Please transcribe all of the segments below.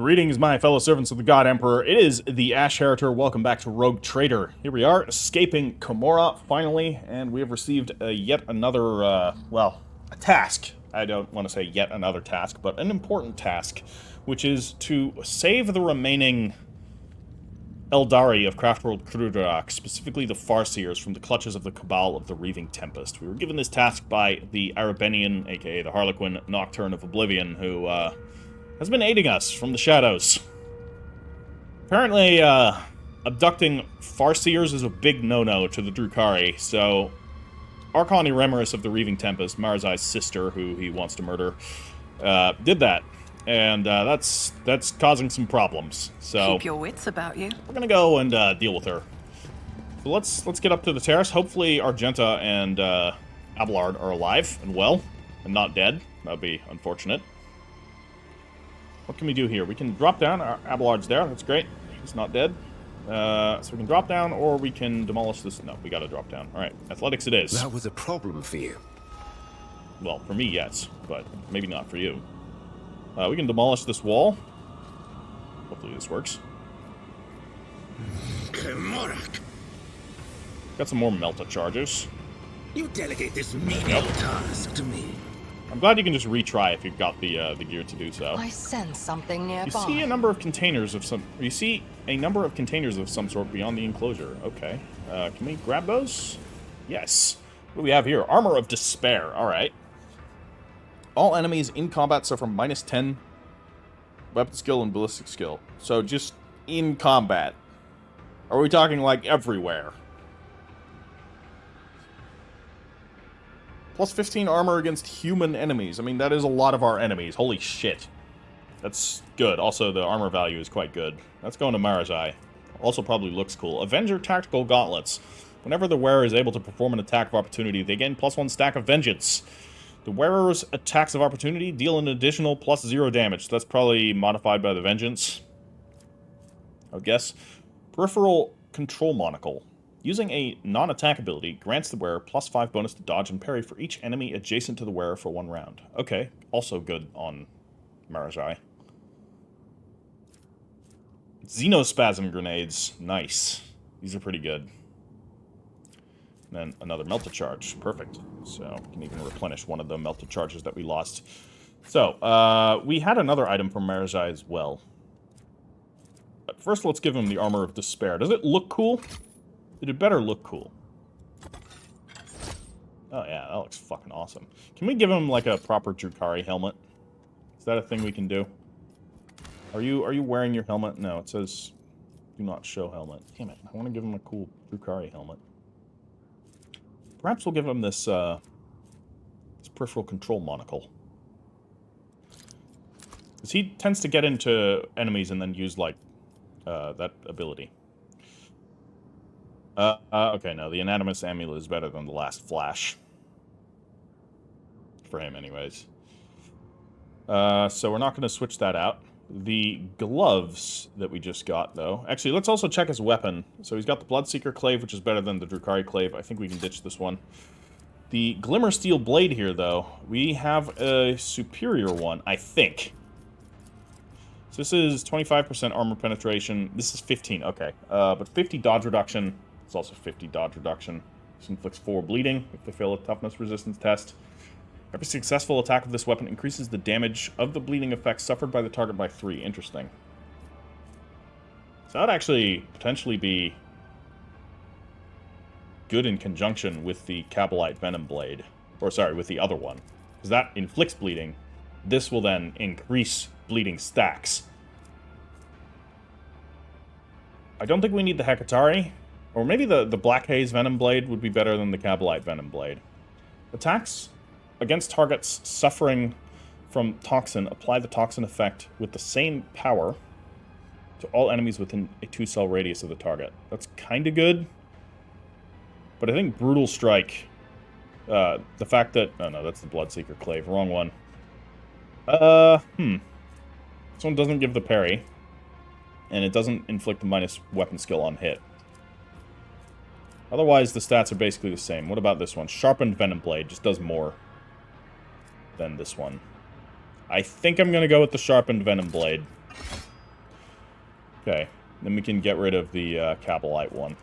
Greetings, my fellow servants of the God Emperor. It is the Ash Heritor. Welcome back to Rogue Trader. Here we are, escaping Komora, finally, and we have received yet another, well, a task. I don't want to say yet another task, but an important task, which is to save the remaining Eldari of Craftworld, specifically the Farseers, from the clutches of the Cabal of the Reaving Tempest. We were given this task by the Arabenian, aka the Harlequin Nocturne of Oblivion, who, has been aiding us from the shadows. Apparently, abducting Farseers is a big no-no to the Drukhari, so Archon Eremerus of the Reaving Tempest, Marzai's sister, who he wants to murder, did that. And that's causing some problems. So keep your wits about you. We're gonna go and deal with her. So let's get up to the terrace. Hopefully Argenta and Abelard are alive and well and not dead. That would be unfortunate. What can we do here? We can drop down. Abelard's there. That's great. He's not dead. So we can drop down, or we can demolish this. No, we gotta drop down. Alright, athletics it is. That was a problem for you. Well, for me, yes, but maybe not for you. We can demolish this wall. Hopefully this works. Got some more Melta charges. You delegate this menial task to me. I'm glad you can just retry if you've got the gear to do so. I sense something nearby. You see a number of containers of some. You see a number of containers of some sort beyond the enclosure. Okay. Can we grab those? Yes. What do we have here? Armor of Despair. All right. All enemies in combat suffer -10 weapon skill and ballistic skill. So just in combat. Are we talking like everywhere? Plus 15 armor against human enemies. I mean, that is a lot of our enemies. Holy shit. That's good. Also, the armor value is quite good. That's going to Marazai. Also probably looks cool. Avenger Tactical Gauntlets. Whenever the wearer is able to perform an attack of opportunity, they gain +1 stack of vengeance. The wearer's attacks of opportunity deal an additional +0 damage. That's probably modified by the vengeance, I would guess. Peripheral Control Monocle. Using a non-attack ability, grants the wearer +5 bonus to dodge and parry for each enemy adjacent to the wearer for 1 round. Okay, also good on Marazai. Xenospasm Grenades. Nice. These are pretty good. And then another Melta Charge. Perfect. So, we can even replenish one of the Melta Charges that we lost. So, we had another item from Marazai as well. But first, let's give him the Armor of Despair. Does it look cool? It better look cool. Oh yeah, that looks fucking awesome. Can we give him like a proper Drukhari helmet? Is that a thing we can do? Are you wearing your helmet? No, it says do not show helmet. Damn it, I want to give him a cool Drukhari helmet. Perhaps we'll give him this this peripheral control monocle. Because he tends to get into enemies and then use like that ability. Okay, no, the Anonymous Amulet is better than the last Flash. For him, anyways. So we're not going to switch that out. The gloves that we just got, though. Actually, let's also check his weapon. So he's got the Bloodseeker Clave, which is better than the Drukhari Clave. I think we can ditch this one. The Glimmer Steel Blade here, though. We have a superior one, I think. So this is 25% armor penetration. This is 15, okay. But 50 dodge reduction. It's also 50 dodge reduction. This inflicts 4 bleeding if they fail a toughness resistance test. Every successful attack of this weapon increases the damage of the bleeding effect suffered by the target by 3. Interesting. So that would actually potentially be good in conjunction with the Kabalite Venom Blade. Or sorry, with the other one. Because that inflicts bleeding. This will then increase bleeding stacks. I don't think we need the Hekatari. Or maybe the Black Haze Venom Blade would be better than the Kabalite Venom Blade. Attacks against targets suffering from toxin, apply the toxin effect with the same power to all enemies within a 2-cell radius of the target. That's kind of good. But I think Brutal Strike, the fact that... Oh no, that's the Bloodseeker Clave. Wrong one. This one doesn't give the parry. And it doesn't inflict the minus weapon skill on hit. Otherwise, the stats are basically the same. What about this one? Sharpened Venom Blade just does more than this one. I think I'm going to go with the Sharpened Venom Blade. Okay, then we can get rid of the Cabalite one.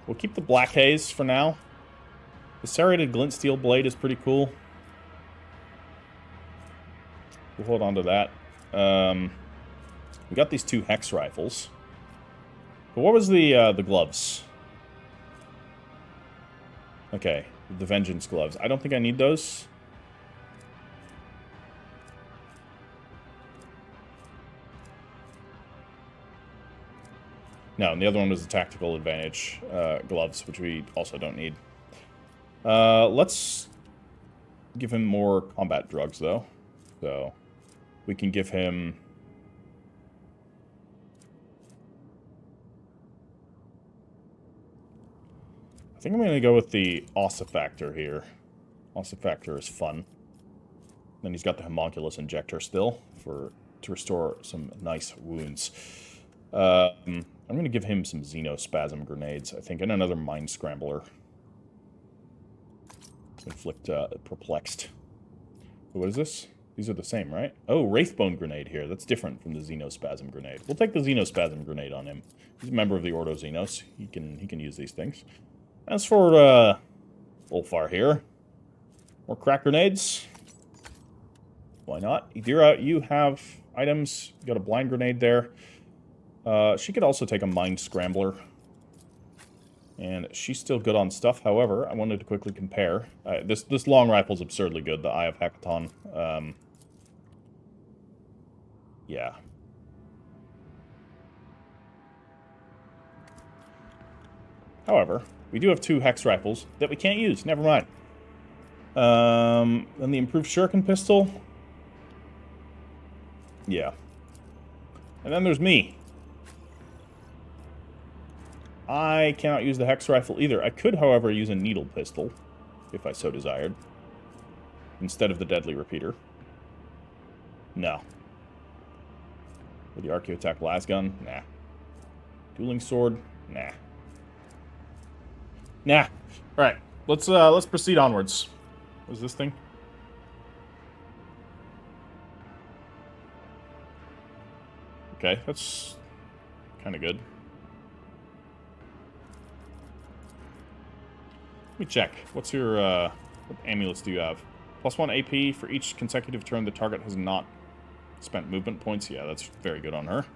We'll keep the Black Haze for now. The serrated glint steel blade is pretty cool. We'll hold on to that. We got these 2 hex rifles. But what was the gloves? Okay, the Vengeance gloves. I don't think I need those. No, and the other one was the tactical advantage gloves, which we also don't need. Let's give him more combat drugs, though. So, we can give him... I think I'm going to go with the Ossifactor here. Ossifactor is fun. Then he's got the Homunculus Injector still to restore some nice wounds. I'm going to give him some Xenospasm grenades, I think, and another Mind Scrambler. Inflict Perplexed. What is this? These are the same, right? Oh, Wraithbone Grenade here. That's different from the Xenospasm Grenade. We'll take the Xenospasm Grenade on him. He's a member of the Ordo Xenos. He can use these things. As for Ulfar here, more crack grenades. Why not? Idira, you have items. You got a blind grenade there. She could also take a Mind Scrambler. And she's still good on stuff. However, I wanted to quickly compare. This long rifle's absurdly good, the Eye of Hecaton. Yeah. However, we do have 2 hex rifles that we can't use. Never mind. Then the improved Shuriken pistol. Yeah. And then there's me. I cannot use the hex rifle either. I could, however, use a needle pistol, if I so desired, instead of the deadly repeater. No. With the Archeo attack lasgun? Nah. Dueling sword? Nah. Nah. Alright, let's proceed onwards. What is this thing? Okay, that's kind of good. Let me check. What's your, what amulets do you have? +1 AP for each consecutive turn the target has not spent movement points. Yeah, that's very good on her.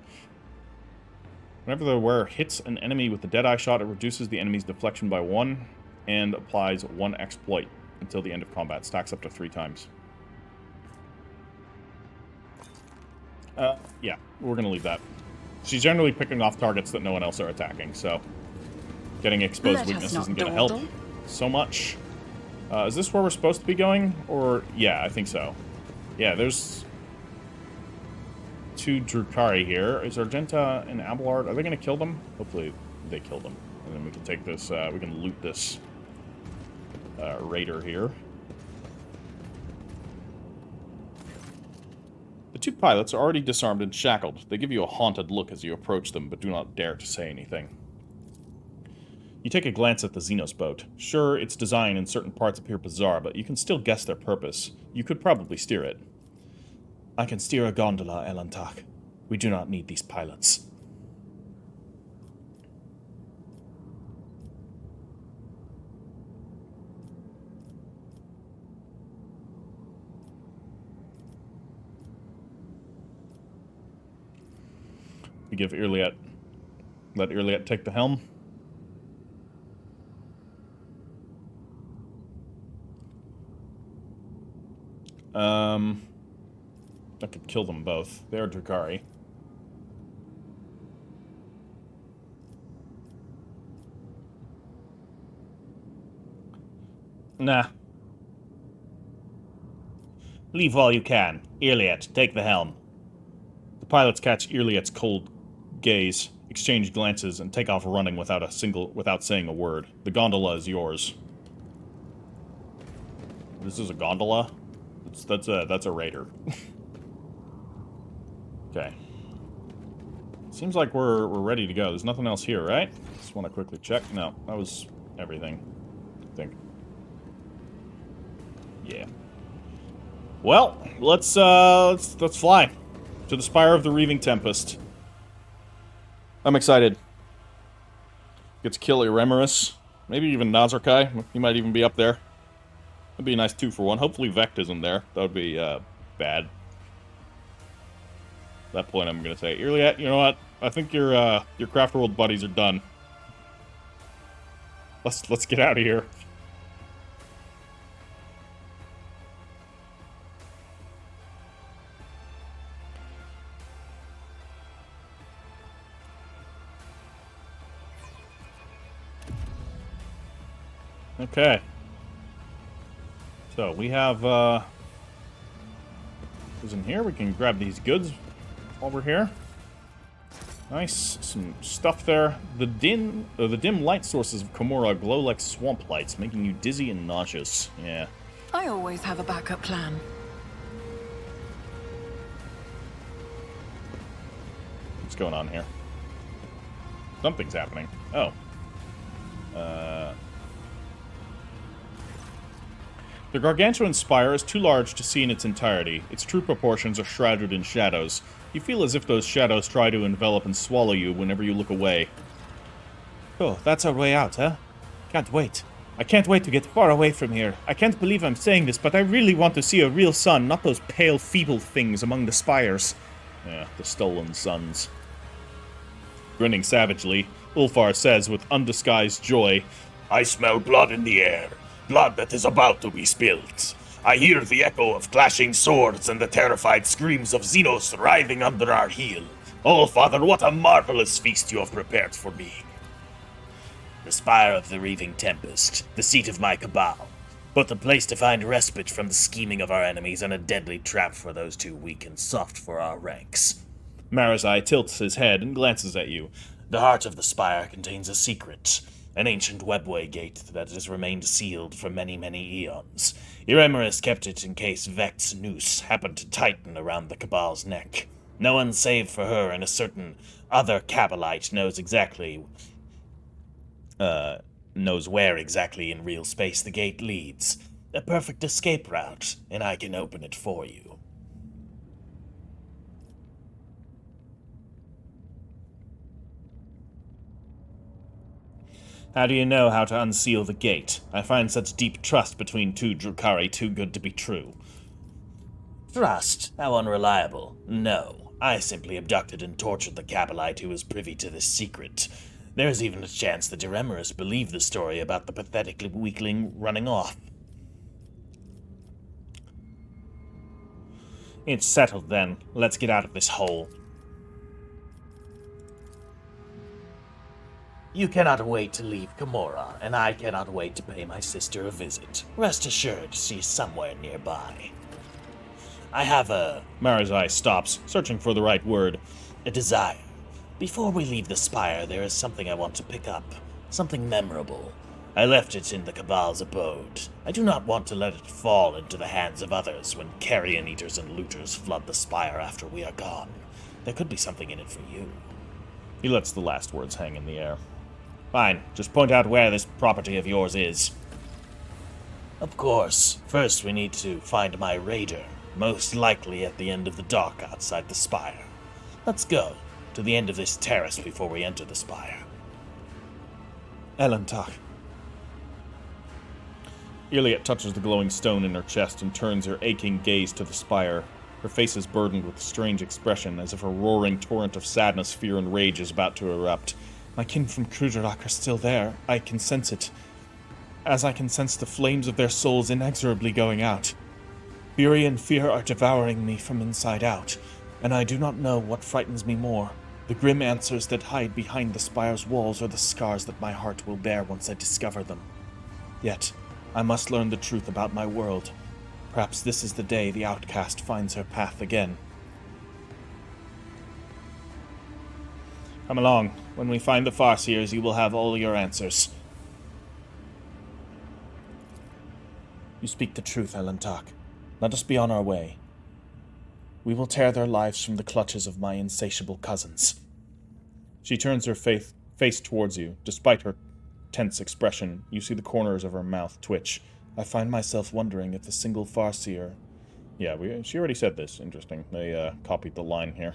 Whenever the wearer hits an enemy with the Deadeye shot, it reduces the enemy's deflection by 1 and applies 1 exploit until the end of combat. Stacks up to 3 times. Yeah, we're going to leave that. She's generally picking off targets that no one else are attacking, so getting exposed weakness isn't going to help so much. Is this where we're supposed to be going? Or, yeah, I think so. Yeah, there's 2 Drukhari here. Is Argenta and Abelard, are they going to kill them? Hopefully they kill them. And then we can take this, we can loot this raider here. The 2 pilots are already disarmed and shackled. They give you a haunted look as you approach them, but do not dare to say anything. You take a glance at the Xenos boat. Sure, its design in certain parts appear bizarre, but you can still guess their purpose. You could probably steer it. I can steer a gondola, Elantak. We do not need these pilots. We give Yrliet... Let Yrliet take the helm. I could kill them both. They are Drukhari. Nah. Leave while you can. Yrliet, take the helm. The pilots catch Yrliet's cold gaze, exchange glances, and take off running without saying a word. The gondola is yours. This is a gondola? That's a raider. Okay. Seems like we're ready to go. There's nothing else here, right? Just want to quickly check. No, that was everything, I think. Yeah. Well, let's fly to the Spire of the Reaving Tempest. I'm excited. Get to kill Yrliet. Maybe even Nazarkai. He might even be up there. That'd be a nice 2-for-1. Hopefully Vect isn't there. That would be bad. At that point, I'm gonna say, Yrliet, you know what? I think your Craftworld buddies are done. Let's get out of here. Okay. So we have who's in here? We can grab these goods while we're here. Nice, some stuff there. The dim light sources of Komora glow like swamp lights, making you dizzy and nauseous. Yeah. I always have a backup plan. What's going on here? Something's happening. Oh. The gargantuan spire is too large to see in its entirety. Its true proportions are shrouded in shadows. You feel as if those shadows try to envelop and swallow you whenever you look away. Oh, that's our way out, huh? Can't wait. I can't wait to get far away from here. I can't believe I'm saying this, but I really want to see a real sun, not those pale, feeble things among the spires. Yeah, the stolen suns. Grinning savagely, Ulfar says with undisguised joy, I smell blood in the air. Blood that is about to be spilled. I hear the echo of clashing swords and the terrified screams of Xenos writhing under our heel. Oh, Father, what a marvelous feast you have prepared for me. The spire of the Reaving Tempest, the seat of my cabal. Both a place to find respite from the scheming of our enemies and a deadly trap for those too weak and soft for our ranks. Marazai tilts his head and glances at you. The heart of the spire contains a secret. An ancient webway gate that has remained sealed for many, many eons. Yrliet kept it in case Vect's noose happened to tighten around the Cabal's neck. No one save for her and a certain other Cabalite knows where exactly in real space the gate leads. A perfect escape route, and I can open it for you. How do you know how to unseal the gate? I find such deep trust between two Drukhari too good to be true. Trust? How unreliable. No, I simply abducted and tortured the Cabalite who was privy to this secret. There is even a chance that Yrliet believed the story about the pathetic weakling running off. It's settled then. Let's get out of this hole. You cannot wait to leave Komora, and I cannot wait to pay my sister a visit. Rest assured, she's somewhere nearby. I have Marazai stops, searching for the right word. a desire. Before we leave the spire, there is something I want to pick up. Something memorable. I left it in the Cabal's abode. I do not want to let it fall into the hands of others when carrion eaters and looters flood the spire after we are gone. There could be something in it for you. He lets the last words hang in the air. Fine, just point out where this property of yours is. Of course. First, we need to find my raider, most likely at the end of the dock outside the spire. Let's go to the end of this terrace before we enter the spire. Elentak. Yrliet touches the glowing stone in her chest and turns her aching gaze to the spire. Her face is burdened with a strange expression, as if a roaring torrent of sadness, fear, and rage is about to erupt. My kin from Krugerak are still there. I can sense it. As I can sense the flames of their souls inexorably going out. Fury and fear are devouring me from inside out, and I do not know what frightens me more. The grim answers that hide behind the spire's walls or the scars that my heart will bear once I discover them. Yet, I must learn the truth about my world. Perhaps this is the day the outcast finds her path again. Come along. When we find the Farseers, you will have all your answers. You speak the truth, Elentak. Let us be on our way. We will tear their lives from the clutches of my insatiable cousins. She turns her face towards you. Despite her tense expression, you see the corners of her mouth twitch. I find myself wondering if a single Farseer... Yeah, she already said this. Interesting. They copied the line here.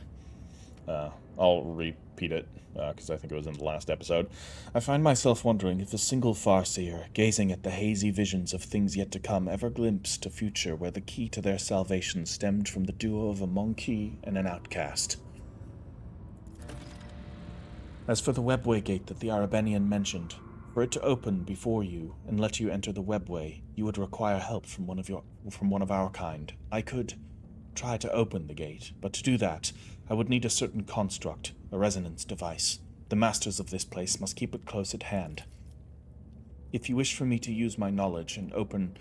I'll repeat it, because I think it was in the last episode. I find myself wondering if a single Farseer, gazing at the hazy visions of things yet to come, ever glimpsed a future where the key to their salvation stemmed from the duo of a monkey and an outcast. As for the webway gate that the Arabenian mentioned, for it to open before you and let you enter the webway, you would require help from one of our kind. I could try to open the gate, but to do that, I would need a certain construct, a resonance device. The masters of this place must keep it close at hand. If you wish for me to use my knowledge and open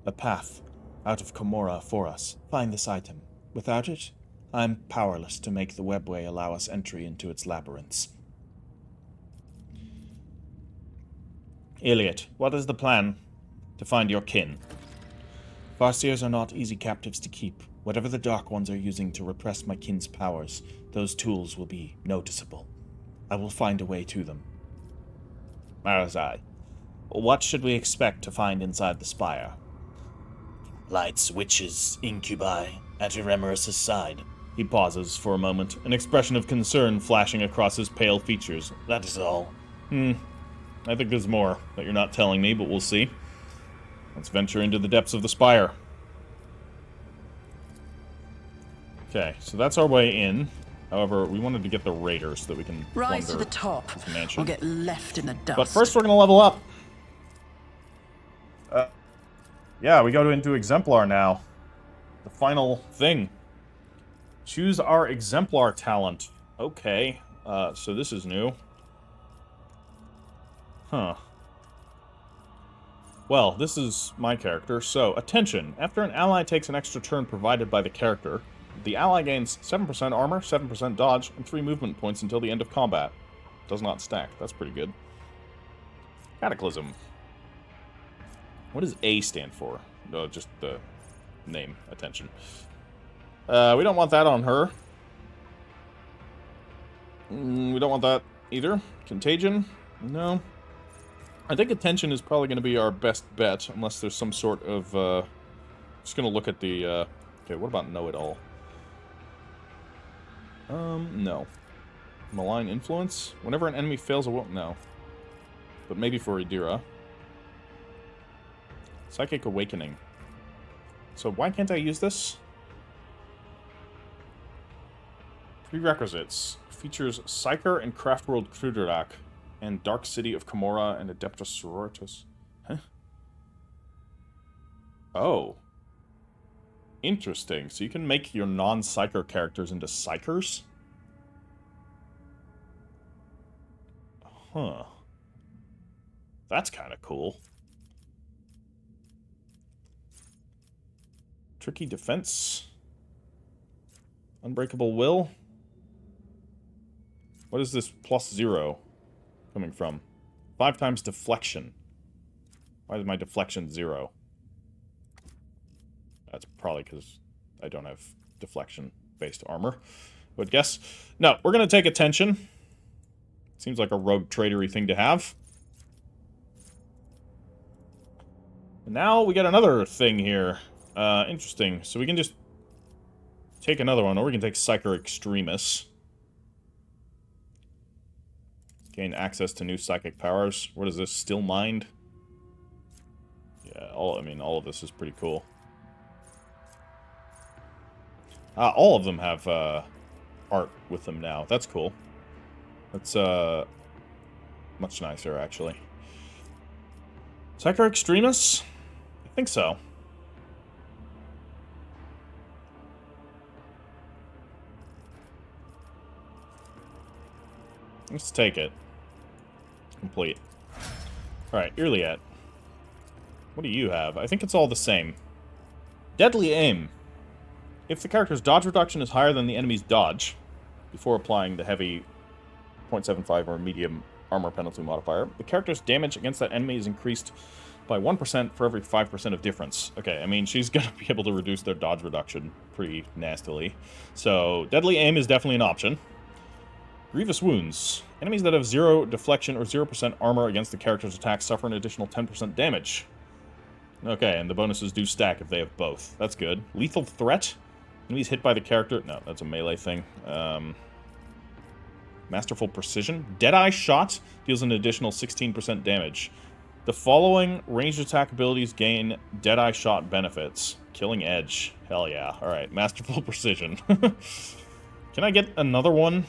a path out of Comora for us, find this item. Without it, I am powerless to make the webway allow us entry into its labyrinths. Yrliet, what is the plan to find your kin? Farseers are not easy captives to keep. Whatever the Dark Ones are using to repress my kin's powers, those tools will be noticeable. I will find a way to them. Marazai, what should we expect to find inside the spire? Lights, witches, incubi, at Eremerus' side. He pauses for a moment, an expression of concern flashing across his pale features. That is all. I think there's more that you're not telling me, but we'll see. Let's venture into the depths of the spire. Okay, so that's our way in. However, we wanted to get the raiders so that we can Rise to plunder the top, this mansion. or get left in the dust. But first we're going to level up. Yeah, we go into Exemplar now. The final thing. Choose our Exemplar talent. Okay, so this is new. Huh. Well, this is my character, so attention. After an ally takes an extra turn provided by the character, the ally gains 7% armor, 7% dodge, and 3 movement points until the end of combat. Does not stack. That's pretty good. Cataclysm. What does A stand for? No, just the name. Attention. We don't want that on her. We don't want that either. Contagion? No. I think attention is probably going to be our best bet, unless there's some sort of, just going to look at the, okay, what about know-it-all? No. Malign influence? Whenever an enemy fails a will, no. But maybe for Idira. Psychic awakening. So why can't I use this? Prerequisites. Features Psyker and Craftworld Kruderak, and Dark City of Comora and Adeptus Sororitas. Huh? Oh. Interesting. So you can make your non-Psyker characters into Psykers? Huh. That's kind of cool. Tricky defense. Unbreakable will. What is this +0 coming from? 5 times deflection. Why is my deflection 0? That's probably because I don't have deflection-based armor. I would guess. No, we're going to take attention. Seems like a rogue tradery thing to have. And now we get another thing here. Interesting. So we can just take another one, or we can take Psyker Extremis. Gain access to new psychic powers. What is this? Still Mind? Yeah, all of this is pretty cool. All of them have art with them now. That's cool. That's much nicer, actually. Psyker Extremis? I think so. Let's take it. Complete. Alright, Yrliet. What do you have? I think it's all the same. Deadly Aim. If the character's dodge reduction is higher than the enemy's dodge, before applying the heavy 0.75 or medium armor penalty modifier, the character's damage against that enemy is increased by 1% for every 5% of difference. Okay, I mean, she's going to be able to reduce their dodge reduction pretty nastily. So, Deadly Aim is definitely an option. Grievous Wounds. Enemies that have 0 deflection or 0% armor against the character's attack suffer an additional 10% damage. Okay, and the bonuses do stack if they have both. That's good. Lethal Threat. Enemies hit by the character... No, that's a melee thing. Masterful Precision. Deadeye Shot deals an additional 16% damage. The following ranged attack abilities gain Deadeye Shot benefits. Killing Edge. Hell yeah. Alright, Masterful Precision. Can I get another one?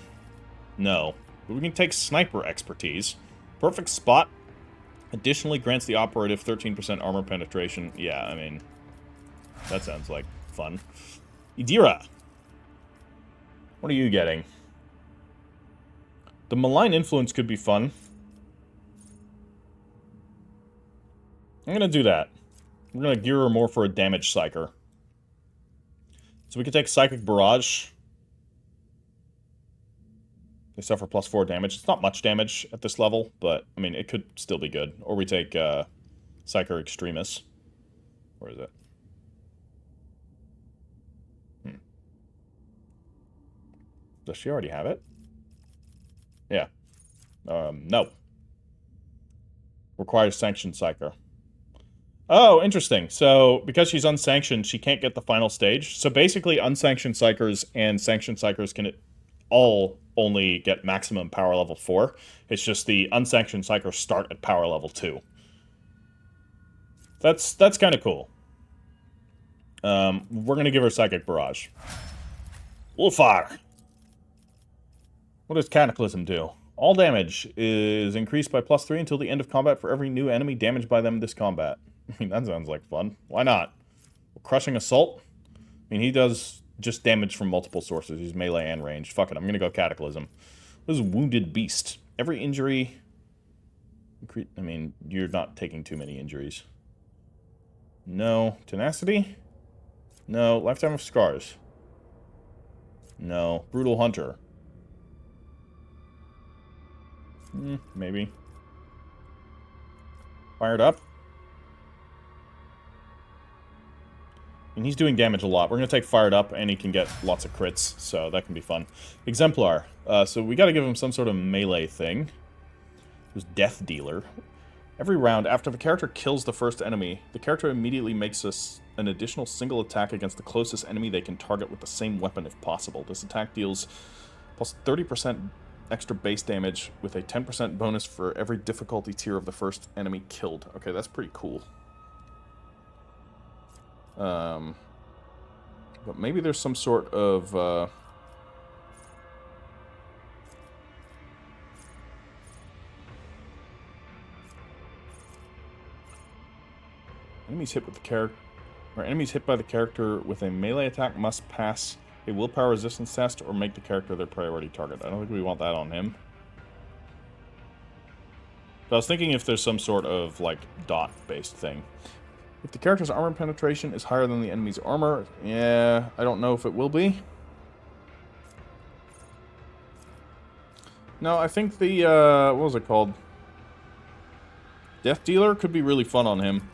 No. But we can take Sniper Expertise. Perfect Spot. Additionally grants the operative 13% armor penetration. Yeah, I mean, that sounds like fun. Idira. What are you getting? The Malign Influence could be fun. I'm gonna do that. We're gonna gear her more for a damage Psyker. So we can take Psychic Barrage. They suffer +4 damage. It's not much damage at this level, but, I mean, it could still be good. Or we take Psyker Extremis. Where is it? Does she already have it? Yeah. No. Requires Sanctioned Psyker. Oh, interesting. So, because she's unsanctioned, she can't get the final stage. So basically, unsanctioned Psykers and sanctioned Psykers can all only get maximum power level 4. It's just the unsanctioned Psykers start at power level 2. That's kind of cool. We're going to give her Psychic Barrage. Wolfire. What does Cataclysm do? All damage is increased by +3 until the end of combat for every new enemy damaged by them this combat. I mean, that sounds like fun. Why not? Crushing Assault? I mean, he does just damage from multiple sources. He's melee and range. Fuck it, I'm gonna go Cataclysm. What is Wounded Beast? Every injury... I mean, you're not taking too many injuries. No. Tenacity? No. Lifetime of Scars? No. Brutal Hunter? Maybe. Fired Up? And he's doing damage a lot. We're going to take Fired Up, and he can get lots of crits, so that can be fun. Exemplar. So we got to give him some sort of melee thing. There's Death Dealer. Every round, after the character kills the first enemy, the character immediately makes an additional single attack against the closest enemy they can target with the same weapon if possible. This attack deals plus 30% extra base damage with a 10% bonus for every difficulty tier of the first enemy killed. Okay, that's pretty cool. But maybe there's some sort of, enemies hit by the character with a melee attack must pass a willpower resistance test or make the character their priority target. I don't think we want that on him. But I was thinking if there's some sort of, like, dot-based thing. If the character's armor penetration is higher than the enemy's armor, yeah, I don't know if it will be. No, I think the, what was it called? Death Dealer could be really fun on him.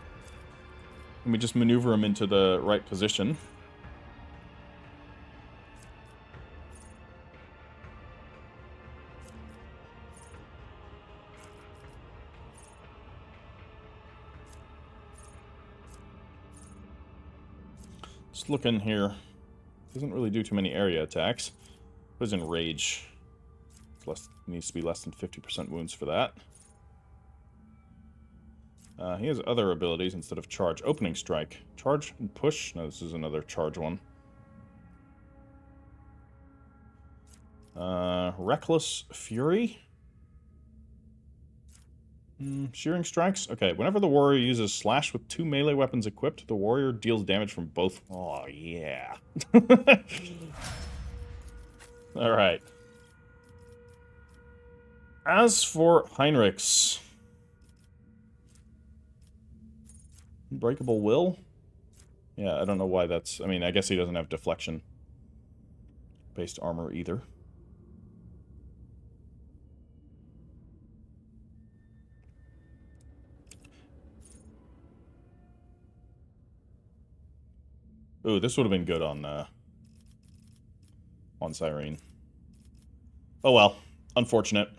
And we just maneuver him into the right position. Just look in here. Doesn't really do too many area attacks. What is in Rage? Needs to be less than 50% wounds for that. He has other abilities instead of charge. Opening Strike. Charge and push? No, this is another charge one. Reckless Fury? Shearing Strikes? Okay, whenever the warrior uses Slash with 2 melee weapons equipped, the warrior deals damage from both... Oh, yeah. Alright. As for Heinrichs... Unbreakable Will? Yeah, I don't know why that's... I mean, I guess he doesn't have deflection-based armor either. Ooh, this would have been good on Cyrene. Oh well, unfortunate.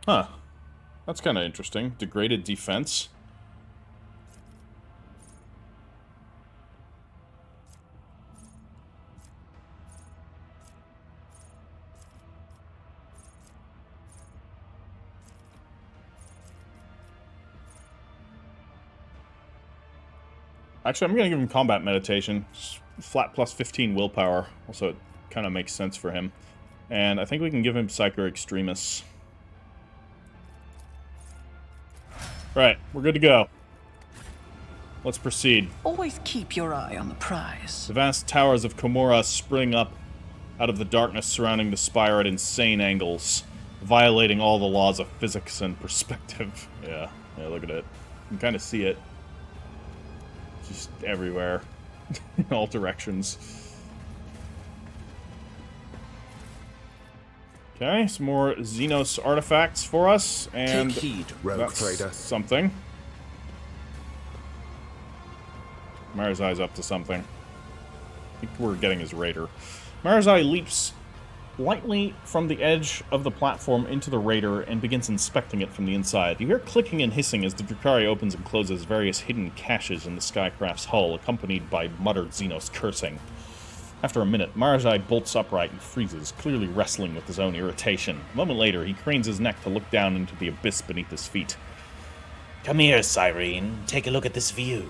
Huh. That's kind of interesting. Degraded defense. Actually, I'm going to give him combat meditation. Just flat plus 15 willpower. Also, it kind of makes sense for him. And I think we can give him Psyker Extremis. Right, we're good to go. Let's proceed. Always keep your eye on the prize. The vast towers of Komora spring up out of the darkness surrounding the spire at insane angles, violating all the laws of physics and perspective. Yeah, look at it. You can kind of see it. Just everywhere. In all directions. Okay, some more Xenos artifacts for us, and take heed, rogue trader. Something. Marazai's up to something. I think we're getting his raider. Marazai leaps lightly from the edge of the platform into the raider and begins inspecting it from the inside. You hear clicking and hissing as the Drukhari opens and closes various hidden caches in the Skycraft's hull, accompanied by muttered Xenos cursing. After a minute, Marazai bolts upright and freezes, clearly wrestling with his own irritation. A moment later, he cranes his neck to look down into the abyss beneath his feet. Come here, Cyrene. Take a look at this view.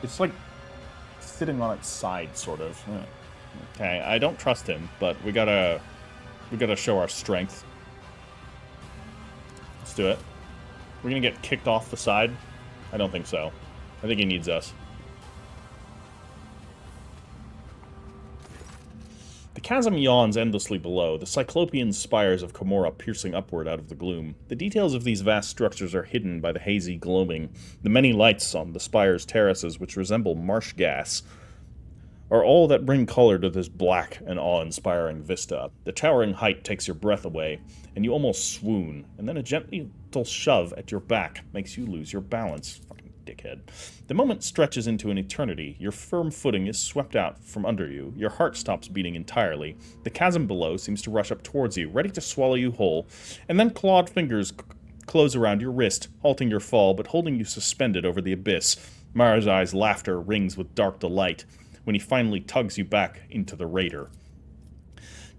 It's like sitting on its side, sort of. Okay, I don't trust him, but we gotta show our strength. Let's do it. We're gonna get kicked off the side? I don't think so. I think he needs us. The chasm yawns endlessly below, the cyclopean spires of Komora piercing upward out of the gloom. The details of these vast structures are hidden by the hazy gloaming. The many lights on the spire's terraces, which resemble marsh gas, are all that bring color to this black and awe-inspiring vista. The towering height takes your breath away, and you almost swoon, and then a gentle shove at your back makes you lose your balance. Fucking dickhead. The moment stretches into an eternity. Your firm footing is swept out from under you. Your heart stops beating entirely. The chasm below seems to rush up towards you, ready to swallow you whole, and then clawed fingers close around your wrist, halting your fall, but holding you suspended over the abyss. Marazai's laughter rings with dark delight when he finally tugs you back into the raider.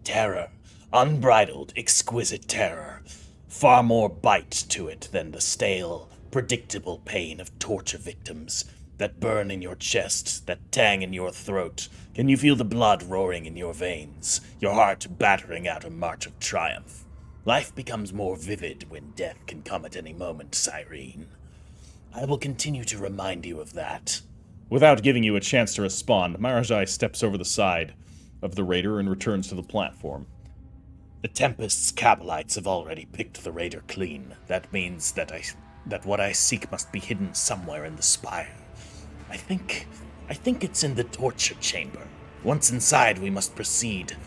Terror. Unbridled, exquisite terror. Far more bite to it than the stale, predictable pain of torture victims. That burn in your chest, that tang in your throat. Can you feel the blood roaring in your veins, your heart battering out a march of triumph? Life becomes more vivid when death can come at any moment, Cyrene. I will continue to remind you of that. Without giving you a chance to respond, Marazai steps over the side of the raider and returns to the platform. The Tempest's Cabalites have already picked the raider clean. That means that what I seek must be hidden somewhere in the spire. I think it's in the torture chamber. Once inside, we must proceed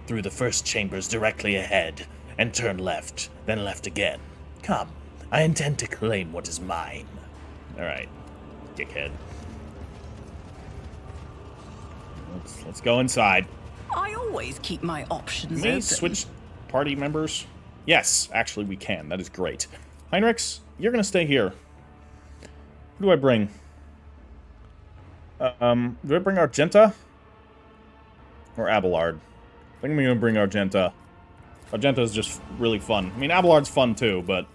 through the first chambers directly ahead, and turn left, then left again. Come, I intend to claim what is mine. Alright, dickhead. Let's go inside. I always keep my options Can we open. switch party members? Yes, actually we can. That is great. Heinrichs, you're gonna stay here. Who do I bring? Do I bring Argenta? Or Abelard? I think I'm gonna bring Argenta. Argenta is just really fun. I mean, Abelard's fun too, but...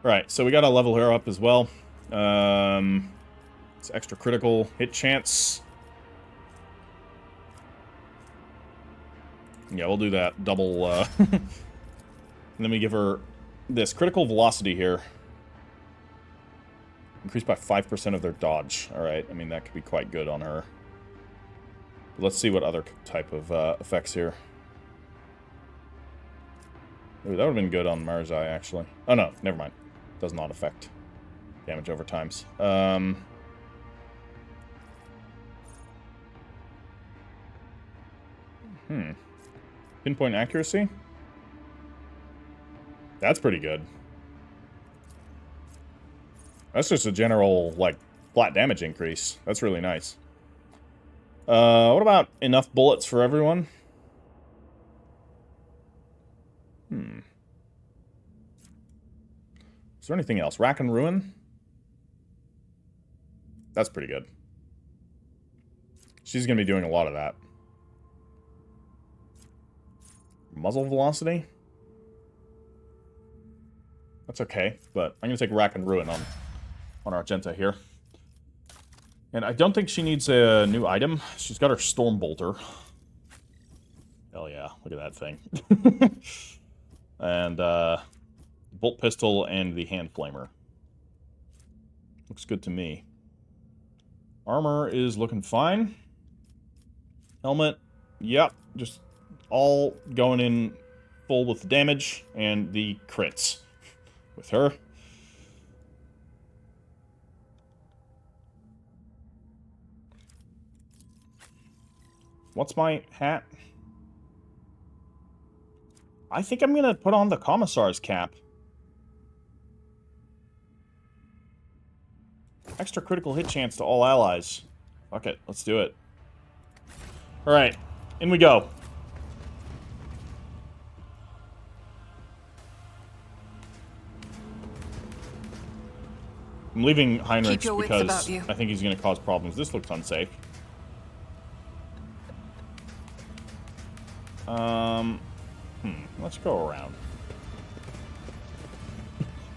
Right, so we gotta level her up as well. It's extra critical hit chance. Yeah, we'll do that. Double, and then we give her this critical velocity here. Increased by 5% of their dodge. Alright, I mean, that could be quite good on her. Let's see what other type of effects here. Ooh, that would have been good on Marazai, actually. Oh, no, never mind. Does not affect damage over times. Pinpoint accuracy? That's pretty good. That's just a general, like, flat damage increase. That's really nice. What about enough bullets for everyone? Is there anything else? Rack and Ruin? That's pretty good. She's going to be doing a lot of that. Muzzle velocity? That's okay, but I'm going to take Rack and Ruin on Argenta here. And I don't think she needs a new item. She's got her Storm Bolter. Hell yeah, look at that thing. And Bolt Pistol and the Hand Flamer. Looks good to me. Armor is looking fine. Helmet, yep, just all going in full with damage and the crits with her. What's my hat? I think I'm going to put on the Commissar's cap. Extra critical hit chance to all allies. Fuck it, let's do it. Alright, in we go. I'm leaving Heinrich's because I think he's going to cause problems. This looks unsafe. Let's go around.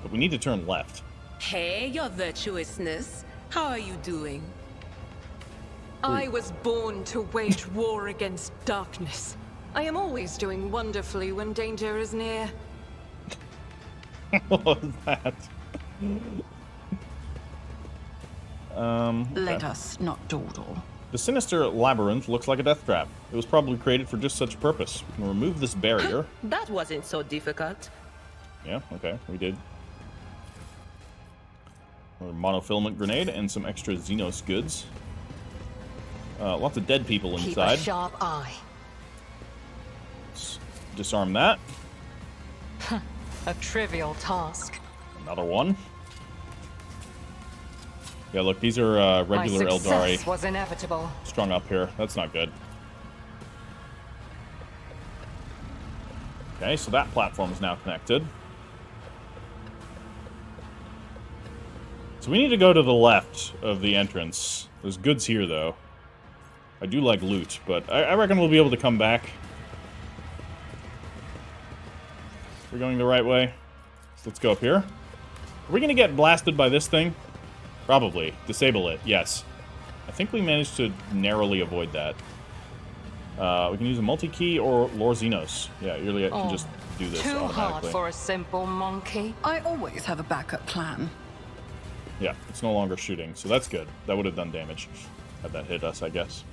But we need to turn left. Hey, your virtuousness. How are you doing? I was born to wage war against darkness. I am always doing wonderfully when danger is near. What was that? Let us not dawdle. The sinister labyrinth looks like a death trap. It was probably created for just such a purpose. We can remove this barrier. That wasn't so difficult. Yeah, okay, we did. Another monofilament grenade and some extra Xenos goods. Lots of dead people inside. Keep a sharp eye. Let's disarm that. A trivial task. Another one. Yeah, look, these are regular My success Eldari was inevitable. strung up here. That's not good. Okay, so that platform is now connected. So we need to go to the left of the entrance. There's goods here, though. I do like loot, but I reckon we'll be able to come back. We're going the right way. So let's go up here. Are we going to get blasted by this thing? Probably. Disable it, yes. I think we managed to narrowly avoid that. We can use a multi-key or Lore Xenos. Yeah, Yrliet can just do this Too automatically. hard for a simple monkey. I always have a backup plan. Yeah, it's no longer shooting, so that's good. That would have done damage had that hit us, I guess.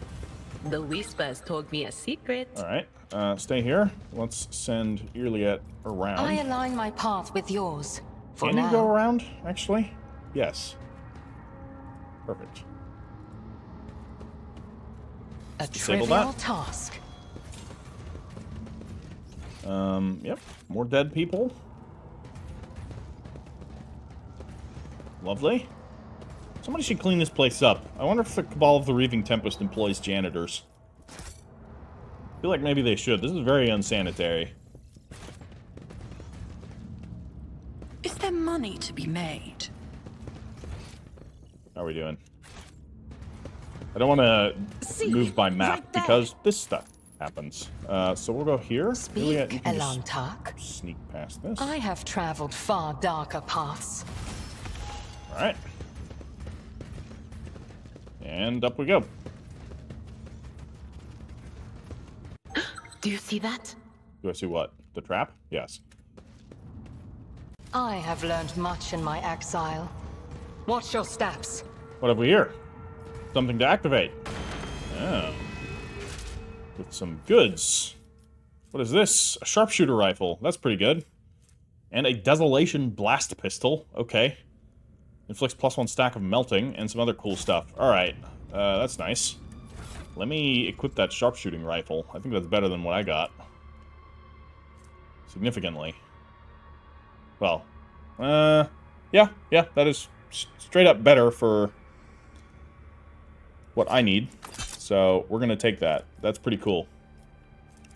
The whispers told me a secret. Alright, stay here. Let's send Yrliet around. I align my path with yours. For Can now. you go around, actually? Yes. Perfect. A disable trivial that. task. Yep. More dead people. Lovely. Somebody should clean this place up. I wonder if the Cabal of the Reaving Tempest employs janitors. I feel like maybe they should. This is very unsanitary. Is there money to be made? How are we doing? I don't want to move by map right there. because this stuff happens. So we'll go here. Speak, Yrliet, you can just Elantark. sneak past this. I have traveled far darker paths. Alright. And up we go. Do you see that? Do I see what? The trap? Yes. I have learned much in my exile. Watch your steps. What have we here? Something to activate. Oh. With some goods. What is this? A sharpshooter rifle. That's pretty good. And a Desolation Blast Pistol. Okay. Inflicts +1 stack of melting and some other cool stuff. Alright. That's nice. Let me equip that sharpshooting rifle. I think that's better than what I got. Significantly. Well. Yeah, that is straight up better for what I need. So we're going to take that. That's pretty cool.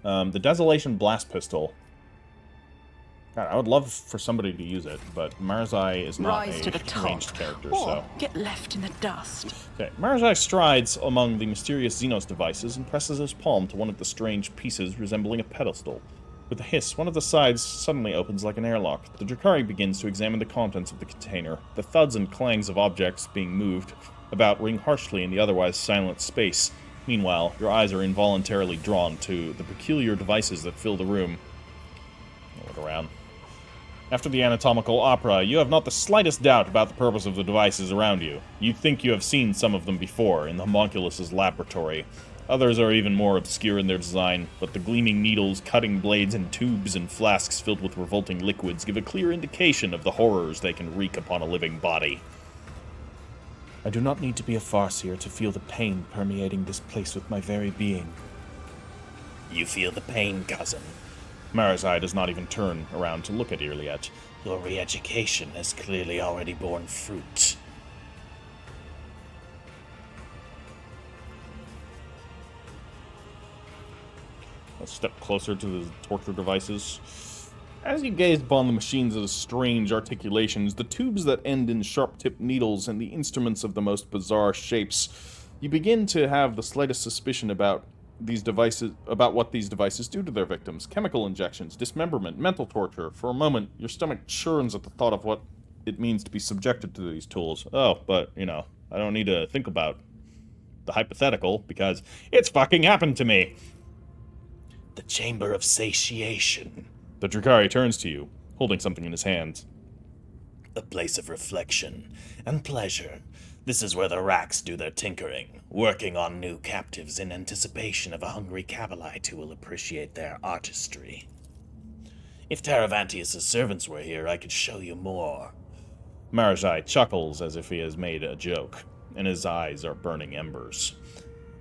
The Desolation Blast Pistol. God, I would love for somebody to use it, but Marzai is not Rise to the a top, ranged character, or so... get left in the dust. Okay, Marzai strides among the mysterious Xenos devices and presses his palm to one of the strange pieces resembling a pedestal. With a hiss, one of the sides suddenly opens like an airlock. The Drakari begins to examine the contents of the container. The thuds and clangs of objects being moved about ring harshly in the otherwise silent space. Meanwhile, your eyes are involuntarily drawn to the peculiar devices that fill the room. I'll look around. After the anatomical opera, you have not the slightest doubt about the purpose of the devices around you. You think you have seen some of them before, in the homunculus's laboratory. Others are even more obscure in their design, but the gleaming needles, cutting blades, and tubes and flasks filled with revolting liquids give a clear indication of the horrors they can wreak upon a living body. I do not need to be a farseer to feel the pain permeating this place with my very being. You feel the pain, cousin. Marazai does not even turn around to look at Yrliet. Your re-education has clearly already borne fruit. A step closer to the torture devices. As you gaze upon the machines' strange articulations, the tubes that end in sharp-tipped needles, and the instruments of the most bizarre shapes, you begin to have the slightest suspicion about what these devices do to their victims. Chemical injections, dismemberment, mental torture. For a moment, your stomach churns at the thought of what it means to be subjected to these tools. Oh, but, you know, I don't need to think about the hypothetical, because it's fucking happened to me! The Chamber of Satiation. The Drakari turns to you, holding something in his hands. A place of reflection and pleasure. This is where the racks do their tinkering, working on new captives in anticipation of a hungry Cabalite who will appreciate their artistry. If Taravantius' servants were here, I could show you more. Marazai chuckles as if he has made a joke, and his eyes are burning embers.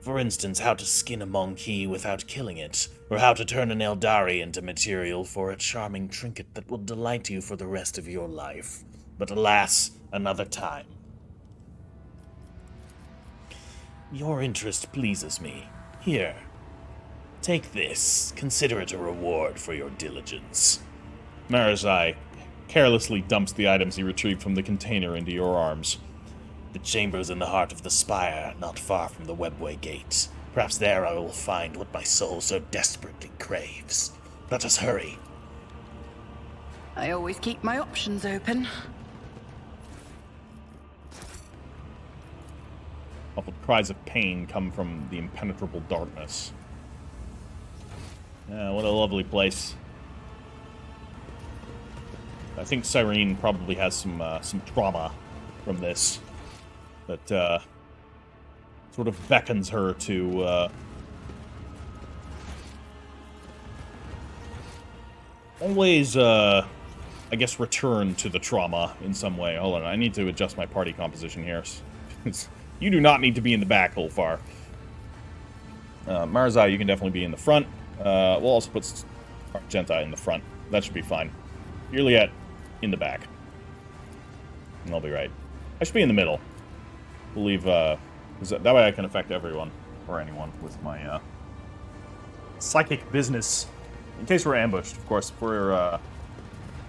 For instance, how to skin a monkey without killing it, or how to turn an Eldari into material for a charming trinket that will delight you for the rest of your life. But alas, another time. Your interest pleases me. Here, take this. Consider it a reward for your diligence. Marazai carelessly dumps the items he retrieved from the container into your arms. The chamber's in the heart of the spire, not far from the webway gate. Perhaps there I will find what my soul so desperately craves. Let us hurry. I always keep my options open. Awful cries of pain come from the impenetrable darkness. What a lovely place. I think Cyrene probably has some trauma from this that sort of beckons her to always, I guess, return to the trauma in some way. Hold on, I need to adjust my party composition here. You do not need to be in the back, Ulfar. Marazai, you can definitely be in the front. We'll also put Argenta in the front. That should be fine. Yrliet in the back. And I'll be right. I should be in the middle. We'll leave, that way I can affect everyone, or anyone, with my, psychic business. In case we're ambushed, of course. If we're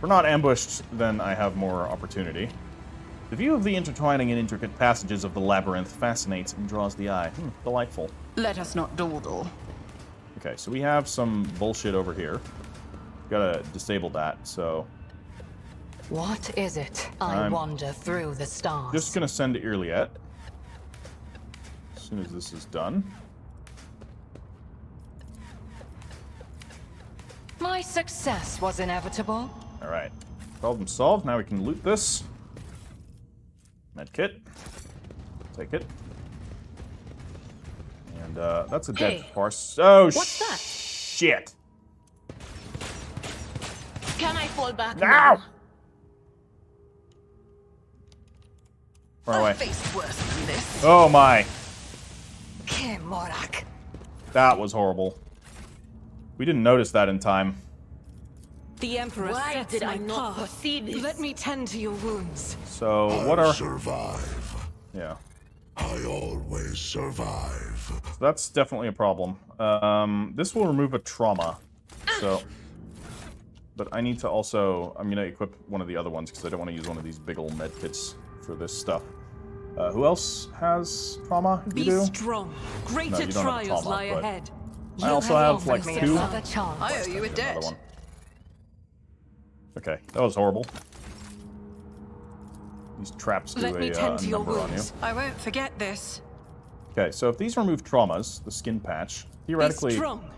not ambushed, then I have more opportunity. The view of the intertwining and intricate passages of the labyrinth fascinates and draws the eye. Delightful. Let us not dawdle. Okay, so we have some bullshit over here. Gotta disable that, so... What is it? I wander through the stars. Just gonna send to Yrliet. As soon as this is done. My success was inevitable. Alright. Problem solved. Now we can loot this. Medkit. Take it. And, that's a dead farce. Oh, what's that? Shit! Can I fall back now? Far away. Face worse than this. Oh my. Morak. That was horrible. We didn't notice that in time. The Emperor Why sets did my I not path. foresee this? Let me tend to your wounds. So, what are... survive. Yeah. I always survive. So that's definitely a problem. This will remove a trauma. So... But I need to also... I'm gonna equip one of the other ones, because I don't want to use one of these big old medkits for this stuff. Who else has trauma? You Be do? strong. Greater No, you don't have trials trauma, lie but- ahead. I also have, like, Me 2. another chance. I owe you a Another debt. one. Okay, that was horrible. These traps do Let me tend a to your number on you. wounds. I won't forget this. Okay, so if these remove traumas, the skin patch, theoretically... Be strong.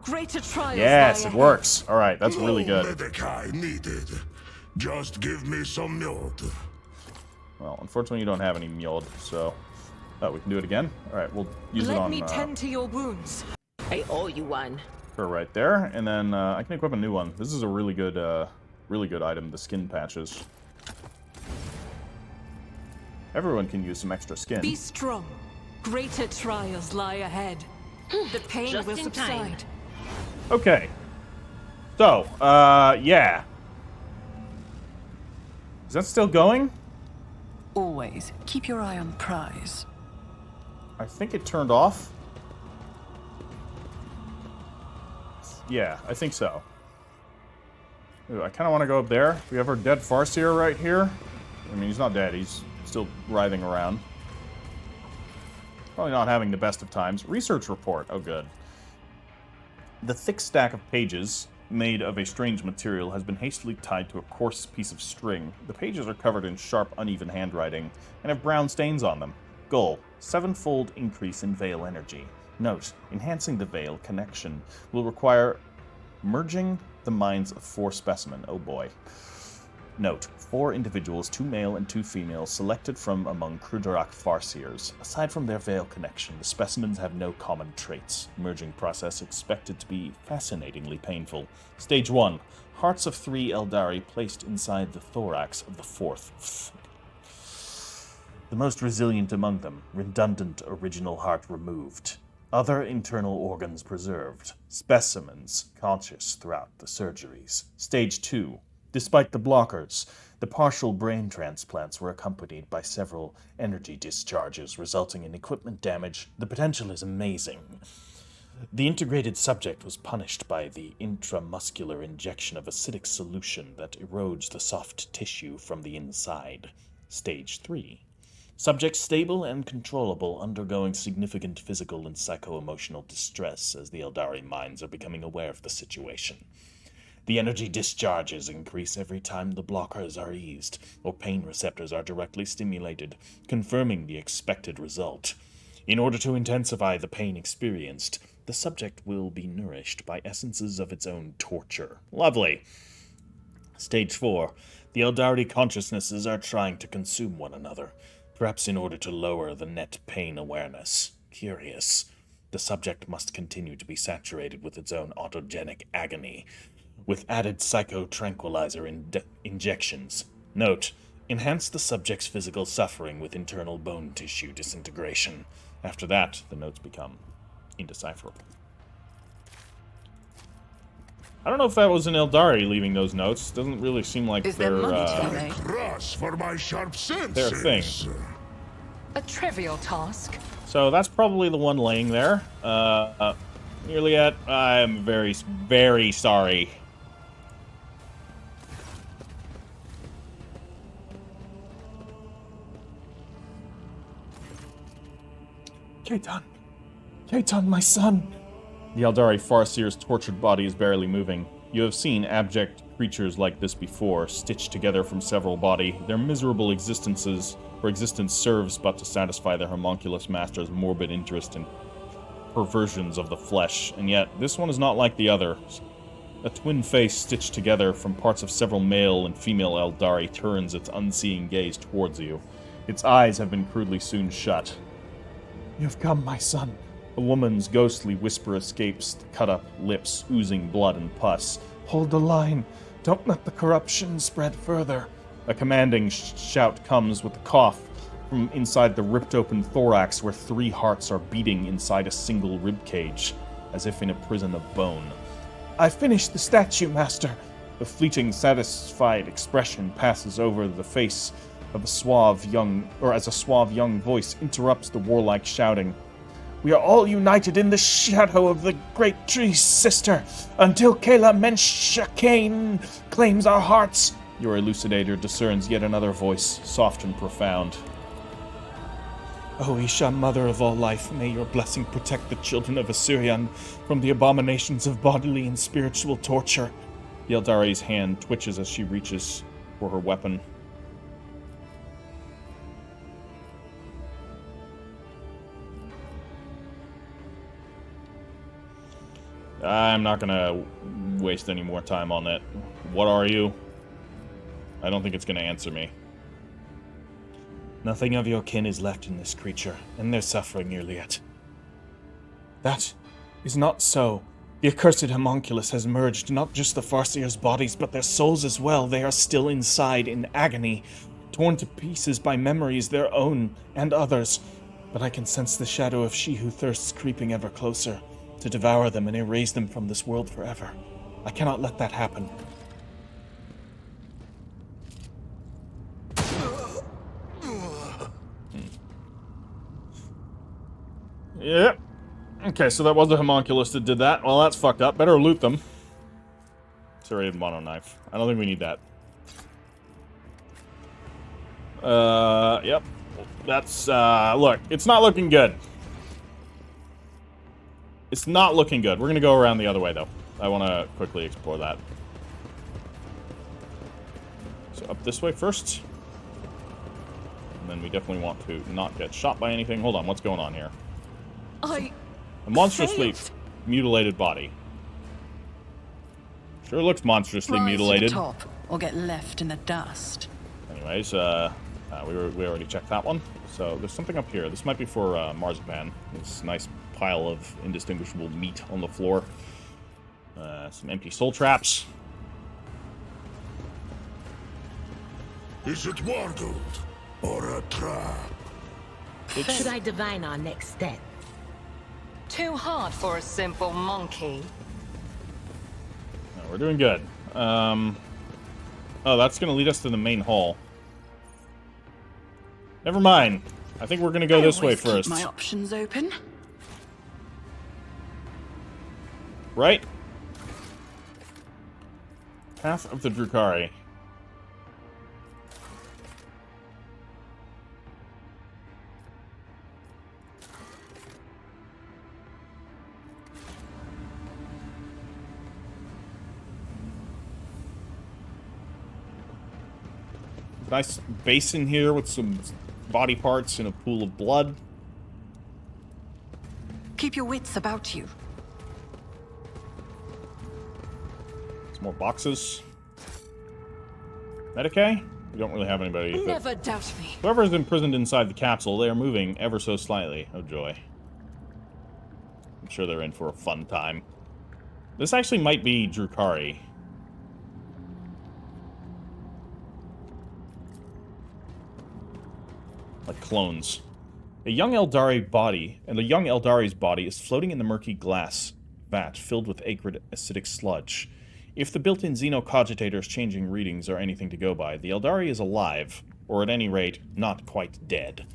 Greater trials Yes, lie it ahead. works. All right, that's No really good. Medicae needed. Just give me some mjod. Well, unfortunately, you don't have any mjod, so... Oh, we can do it again? All right, we'll use it on Let me tend to your wounds. I owe you one. her right there, and then I can equip a new one. This is a really good item, the skin patches. Everyone can use some extra skin. Be strong. Greater trials lie ahead. The pain Just will in subside. Okay. So, yeah. Is that still going? Always keep your eye on the prize. I think it turned off. Yeah, I think so. Ooh, I kind of want to go up there. We have our dead Farseer right here. I mean, he's not dead. He's still writhing around. Probably not having the best of times. Research report. Oh, good. The thick stack of pages, made of a strange material, has been hastily tied to a coarse piece of string. The pages are covered in sharp, uneven handwriting and have brown stains on them. Goal: 7-fold increase in Veil energy. Note: enhancing the Veil connection will require merging the minds of 4 specimen. Oh boy. Note: 4 individuals, 2 male and 2 female, selected from among Cruderak Farseers. Aside from their Veil connection, the specimens have no common traits. Merging process expected to be fascinatingly painful. Stage 1. Hearts of 3 Eldari placed inside the thorax of the 4th. The most resilient among them. Redundant original heart removed. Other internal organs preserved. Specimens conscious throughout the surgeries. Stage 2. Despite the blockers, the partial brain transplants were accompanied by several energy discharges, resulting in equipment damage. The potential is amazing. The integrated subject was punished by the intramuscular injection of acidic solution that erodes the soft tissue from the inside. Stage 3. Subject stable and controllable, undergoing significant physical and psycho-emotional distress as the Eldari minds are becoming aware of the situation. The energy discharges increase every time the blockers are eased, or pain receptors are directly stimulated, confirming the expected result. In order to intensify the pain experienced, the subject will be nourished by essences of its own torture. Lovely. Stage 4. The Eldari consciousnesses are trying to consume one another, perhaps in order to lower the net pain awareness. Curious. The subject must continue to be saturated with its own autogenic agony, with added psycho-tranquilizer injections. Note: enhance the subject's physical suffering with internal bone tissue disintegration. After that, the notes become indecipherable. I don't know if that was an Eldari leaving those notes. Doesn't really seem like Is there they're, money to be made? Cross for my sharp senses. their thing. A trivial task. So that's probably the one laying there. Yrliet, I'm very, very sorry. Keitan! Keitan, my son! The Eldari Farseer's tortured body is barely moving. You have seen abject creatures like this before, stitched together from several body. Their miserable existence serves but to satisfy their homunculus master's morbid interest in perversions of the flesh, and yet this one is not like the others. A twin face stitched together from parts of several male and female Eldari turns its unseeing gaze towards you. Its eyes have been crudely sewn shut. You've come, my son. A woman's ghostly whisper escapes the cut-up lips, oozing blood and pus. Hold the line. Don't let the corruption spread further. A commanding shout comes with a cough from inside the ripped-open thorax where 3 hearts are beating inside a single ribcage, as if in a prison of bone. I finished the statue, Master. A fleeting, satisfied expression passes over the face of a suave young voice interrupts the warlike shouting. We are all united in the shadow of the great tree, sister, until Kayla Menshakain claims our hearts. Your elucidator discerns yet another voice, soft and profound. O Isha, mother of all life, may your blessing protect the children of Assyrian from the abominations of bodily and spiritual torture. The Eldari's hand twitches as she reaches for her weapon. I'm not gonna waste any more time on it. What are you? I don't think it's gonna answer me. Nothing of your kin is left in this creature, and they're suffering Yrliet. That is not so. The accursed homunculus has merged not just the Farseer's bodies, but their souls as well. They are still inside in agony, torn to pieces by memories, their own and others. But I can sense the shadow of she who thirsts creeping ever closer, to devour them and erase them from this world forever. I cannot let that happen. Yep. Okay, so that was the homunculus that did that. Well, that's fucked up. Better loot them. Serrated mono knife. I don't think we need that. Yep. That's, look, it's not looking good. It's not looking good. We're gonna go around the other way, though. I want to quickly explore that. So up this way first. And then we definitely want to not get shot by anything. Hold on, what's going on here? A monstrously mutilated body. Sure looks monstrously mutilated. To the top, or get left in the dust. Anyways, we already checked that one. So there's something up here. This might be for marzipan. This nice pile of indistinguishable meat on the floor. Some empty soul traps. Is it wargled or a trap? Should I divine our next step? Too hard for a simple monkey. No, we're doing good. Oh, that's going to lead us to the main hall. Never mind. I think we're going to go this way first. Keep my options open. Right? Path of the Drukhari. Nice basin here with some body parts and a pool of blood. Keep your wits about you. Some more boxes. Medicae? We don't really have anybody. Never doubt me. Whoever is imprisoned inside the capsule, they are moving ever so slightly. Oh joy. I'm sure they're in for a fun time. This actually might be Drukhari. Like clones. A young Eldari's body is floating in the murky glass vat filled with acrid acidic sludge. If the built-in xenocogitator's changing readings are anything to go by, the Eldari is alive, or at any rate, not quite dead.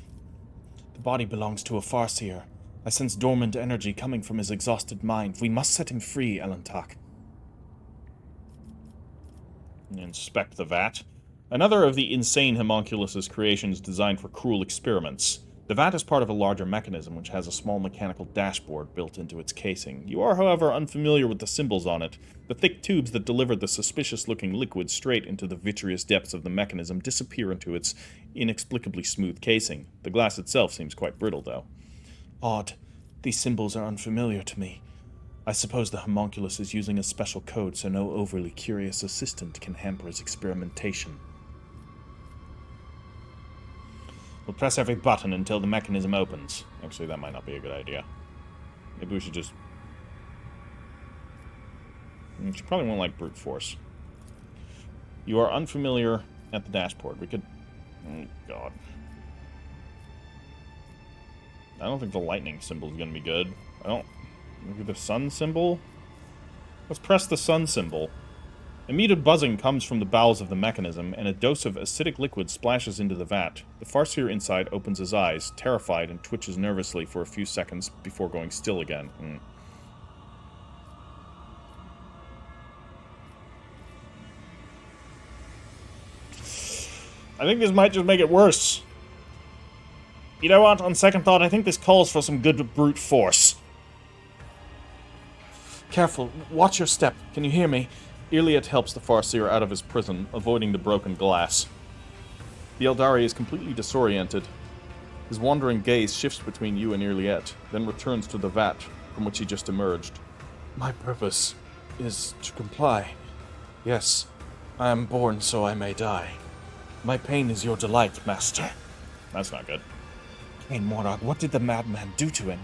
The body belongs to a Farseer. I sense dormant energy coming from his exhausted mind. We must set him free, Elentak. Inspect the vat. Another of the insane homunculus's creations designed for cruel experiments. The vat is part of a larger mechanism which has a small mechanical dashboard built into its casing. You are, however, unfamiliar with the symbols on it. The thick tubes that deliver the suspicious-looking liquid straight into the vitreous depths of the mechanism disappear into its inexplicably smooth casing. The glass itself seems quite brittle, though. Odd. These symbols are unfamiliar to me. I suppose the homunculus is using a special code so no overly curious assistant can hamper his experimentation. We'll press every button until the mechanism opens. Actually, that might not be a good idea. Maybe we should just... She probably won't like brute force. You are unfamiliar at the dashboard. We could... Oh, God. I don't think the lightning symbol is going to be good. I don't... Maybe the sun symbol? Let's press the sun symbol. Immediate buzzing comes from the bowels of the mechanism, and a dose of acidic liquid splashes into the vat. The Farseer inside opens his eyes, terrified, and twitches nervously for a few seconds before going still again. I think this might just make it worse. You know what? On second thought, I think this calls for some good brute force. Careful. Watch your step. Can you hear me? Yrliet helps the Farseer out of his prison, avoiding the broken glass. The Eldari is completely disoriented. His wandering gaze shifts between you and Yrliet, then returns to the vat from which he just emerged. My purpose is to comply. Yes, I am born so I may die. My pain is your delight, master. That's not good. Cain Morag, what did the madman do to him?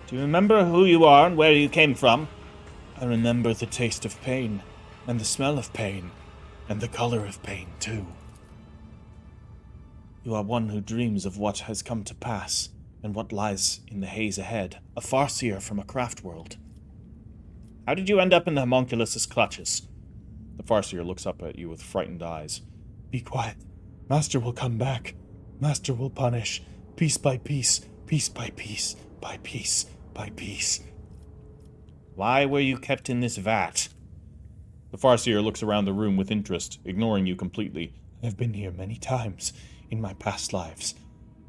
Do you remember who you are and where you came from? I remember the taste of pain, and the smell of pain, and the color of pain, too. You are one who dreams of what has come to pass, and what lies in the haze ahead, a farseer from a Craftworld. How did you end up in the homunculus's clutches? The Farseer looks up at you with frightened eyes. Be quiet. Master will come back. Master will punish, piece by piece, piece by piece, by piece, by piece. Why were you kept in this vat? The Farseer looks around the room with interest, ignoring you completely. I have been here many times in my past lives,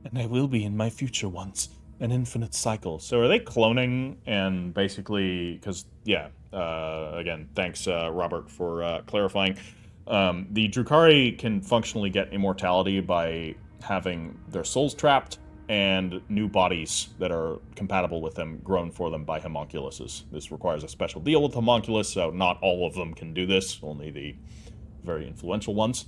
and I will be in my future ones. An infinite cycle. So are they cloning and basically, because, again, thanks, Robert, for clarifying. The Drukhari can functionally get immortality by having their souls trapped and new bodies that are compatible with them grown for them by homunculuses. This requires a special deal with homunculus, so not all of them can do this, only the very influential ones.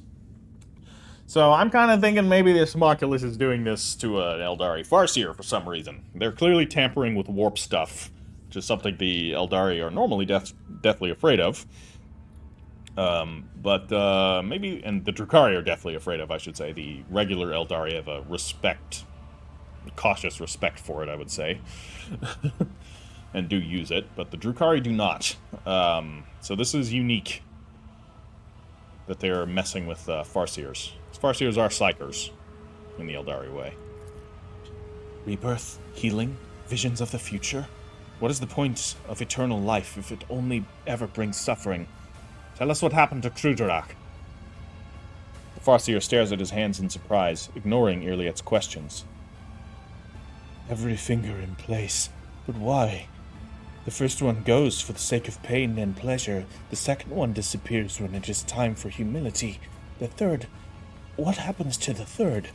So I'm kind of thinking maybe this homunculus is doing this to an Eldari Farseer for some reason. They're clearly tampering with warp stuff, which is something the Eldari are normally deathly afraid of. Maybe, and the Drukhari are deathly afraid of, I should say. The regular Eldari have a cautious respect for it, I would say. And do use it, but the Drukhari do not. So this is unique that they're messing with Farseers. Farseers are Psykers, in the Eldari way. Rebirth, healing, visions of the future? What is the point of eternal life if it only ever brings suffering? Tell us what happened to Krugerak. The Farseer stares at his hands in surprise, ignoring Yrliet's questions. Every finger in place. But why? The first one goes for the sake of pain and pleasure. The second one disappears when it is time for humility. The third... What happens to the third?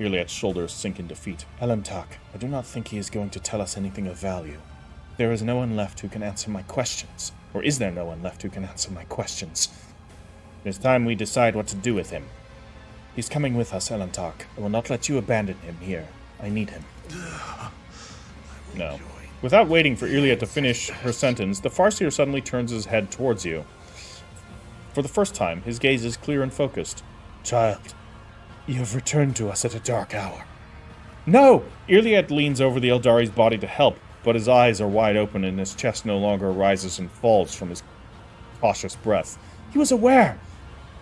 Yrliet's shoulders sink in defeat. Elentak, I do not think he is going to tell us anything of value. There is no one left who can answer my questions. Or is there no one left who can answer my questions? It is time we decide what to do with him. He's coming with us, Elentak. I will not let you abandon him here. I need him. No. Without waiting for Yrliet to finish her sentence, the Farseer suddenly turns his head towards you. For the first time, his gaze is clear and focused. Child, you have returned to us at a dark hour. No! Yrliet leans over the Eldari's body to help, but his eyes are wide open and his chest no longer rises and falls from his cautious breath. He was aware.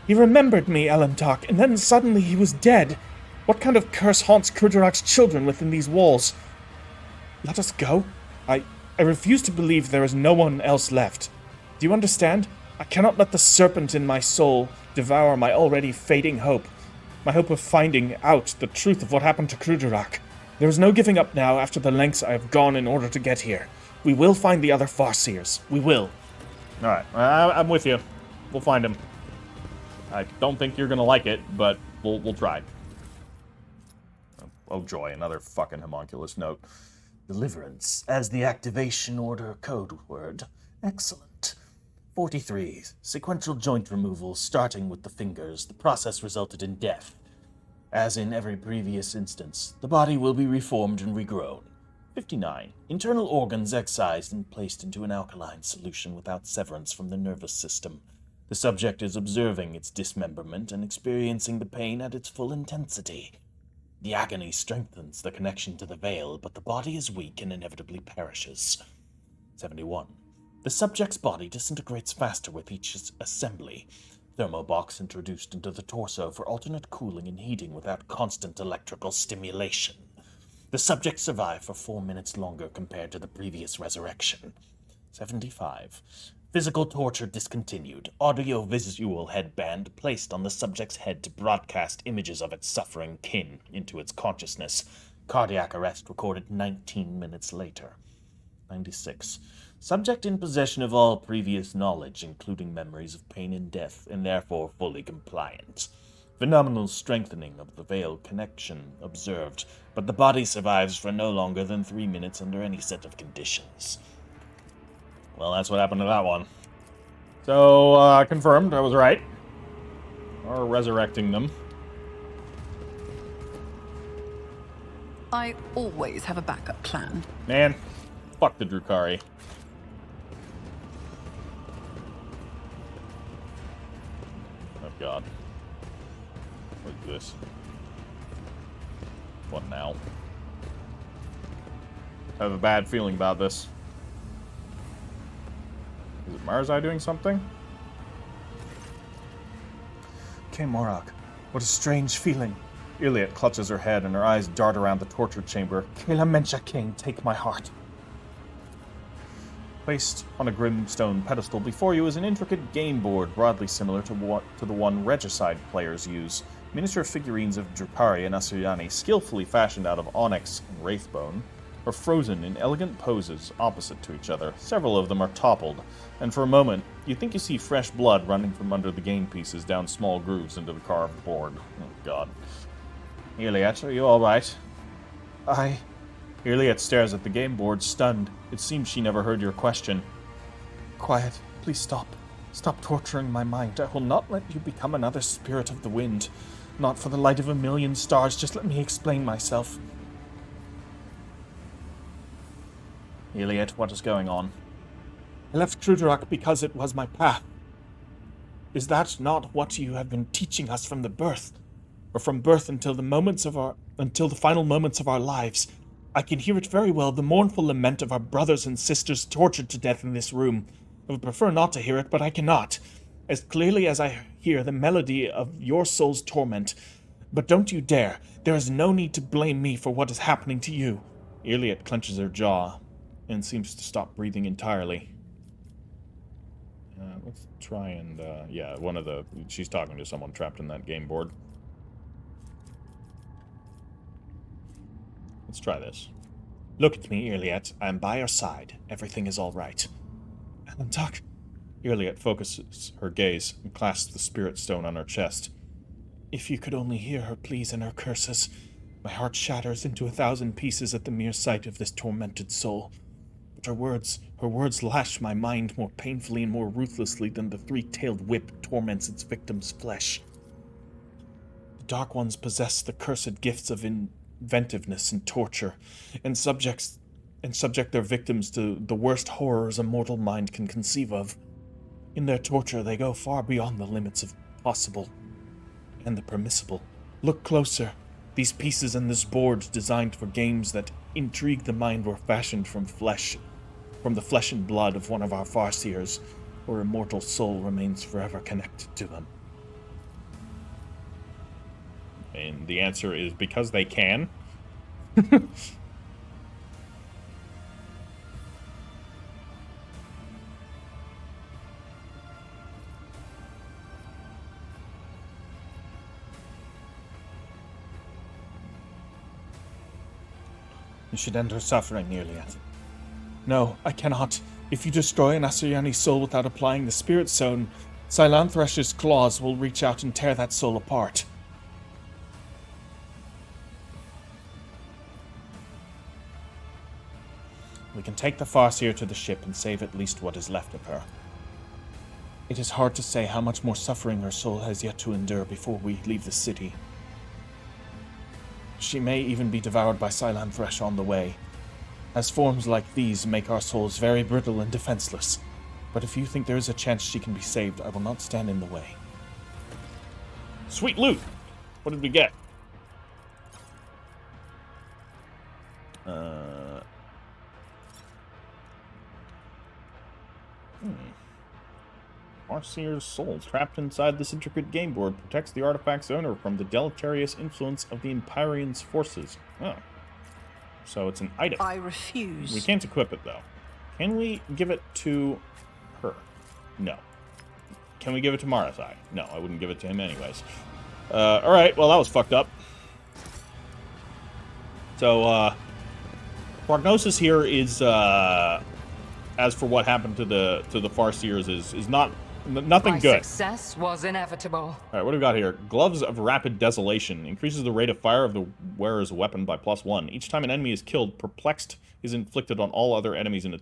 He remembered me, Elentak, and then suddenly he was dead. What kind of curse haunts Krugerak's children within these walls? Let us go. I refuse to believe there is no one else left. Do you understand? I cannot let the serpent in my soul devour my already fading hope. My hope of finding out the truth of what happened to Krugerak. There is no giving up now after the lengths I have gone in order to get here. We will find the other Farseers. We will. Alright, I'm with you. We'll find him. I don't think you're gonna like it, but we'll try. Oh joy, another fucking homunculus note. Deliverance as the activation order code word. Excellent. 43. Sequential joint removal starting with the fingers. The process resulted in death. As in every previous instance, the body will be reformed and regrown. 59. Internal organs excised and placed into an alkaline solution without severance from the nervous system. The subject is observing its dismemberment and experiencing the pain at its full intensity. The agony strengthens the connection to the veil, but the body is weak and inevitably perishes. 71. The subject's body disintegrates faster with each assembly. Thermobox introduced into the torso for alternate cooling and heating without constant electrical stimulation. The subject survived for 4 minutes longer compared to the previous resurrection. 75. Physical torture discontinued. Audio-visual headband placed on the subject's head to broadcast images of its suffering kin into its consciousness. Cardiac arrest recorded 19 minutes later. 96. Subject in possession of all previous knowledge, including memories of pain and death, and therefore fully compliant. Phenomenal strengthening of the veil connection observed, but the body survives for no longer than 3 minutes under any set of conditions. Well, that's what happened to that one. So, confirmed, I was right. Or resurrecting them. I always have a backup plan. Man, fuck the Drukhari. Oh god. What is this? What now? I have a bad feeling about this. Is it Marzai doing something? Morak, what a strange feeling. Yrliet clutches her head and her eyes dart around the torture chamber. Kela Mencha King, take my heart. Placed on a grimstone pedestal before you is an intricate game board, broadly similar to the one regicide players use. Miniature figurines of Drukhari and Asuryani, skillfully fashioned out of onyx and wraithbone, are frozen in elegant poses opposite to each other. Several of them are toppled, and for a moment, you think you see fresh blood running from under the game pieces down small grooves into the carved board. Oh, God. Yrliet, are you alright? Yrliet stares at the game board, stunned. It seems she never heard your question. Quiet. Please stop. Stop torturing my mind. I will not let you become another spirit of the wind. Not for the light of a million stars. Just let me explain myself. Yrliet, what is going on? I left Kruderak because it was my path. Is that not what you have been teaching us from the birth? Or from birth until the final moments of our lives? I can hear it very well, the mournful lament of our brothers and sisters tortured to death in this room. I would prefer not to hear it, but I cannot. As clearly as I hear the melody of your soul's torment. But don't you dare. There is no need to blame me for what is happening to you. Yrliet clenches her jaw and seems to stop breathing entirely. Let's try and, she's talking to someone trapped in that game board. Let's try this. Look at me, Yrliet. I am by your side. Everything is all right. Alantak. Yrliet focuses her gaze and clasps the spirit stone on her chest. If you could only hear her pleas and her curses. My heart shatters into 1,000 pieces at the mere sight of this tormented soul. But her words lash my mind more painfully and more ruthlessly than the 3-tailed whip torments its victim's flesh. The Dark Ones possess the cursed gifts of inventiveness and torture, and subject their victims to the worst horrors a mortal mind can conceive of. In their torture, they go far beyond the limits of possible and the permissible. Look closer. These pieces and this board designed for games that intrigue the mind were fashioned from the flesh and blood of one of our farseers, or immortal soul remains forever connected to them. And the answer is because they can. You should end her suffering, Yrliet. No, I cannot. If you destroy an Asuryani soul without applying the Spirit Stone, Silanthresh's claws will reach out and tear that soul apart. We can take the Farseer to the ship and save at least what is left of her. It is hard to say how much more suffering her soul has yet to endure before we leave the city. She may even be devoured by Silantresh on the way, as forms like these make our souls very brittle and defenseless. But if you think there is a chance she can be saved, I will not stand in the way. Sweet loot! What did we get? Farseer's soul, trapped inside this intricate game board, protects the artifact's owner from the deleterious influence of the Empyrean's forces. Oh. So it's an item. I refuse. We can't equip it, though. Can we give it to her? No. Can we give it to Marazai? No, I wouldn't give it to him anyways. Alright, well, that was fucked up. So, prognosis here is, as for what happened to the Farseers, is nothing My good. success was inevitable. All right, what do we got here? Gloves of Rapid Desolation. Increases the rate of fire of the wearer's weapon by +1. Each time an enemy is killed, Perplexed is inflicted on all other enemies in a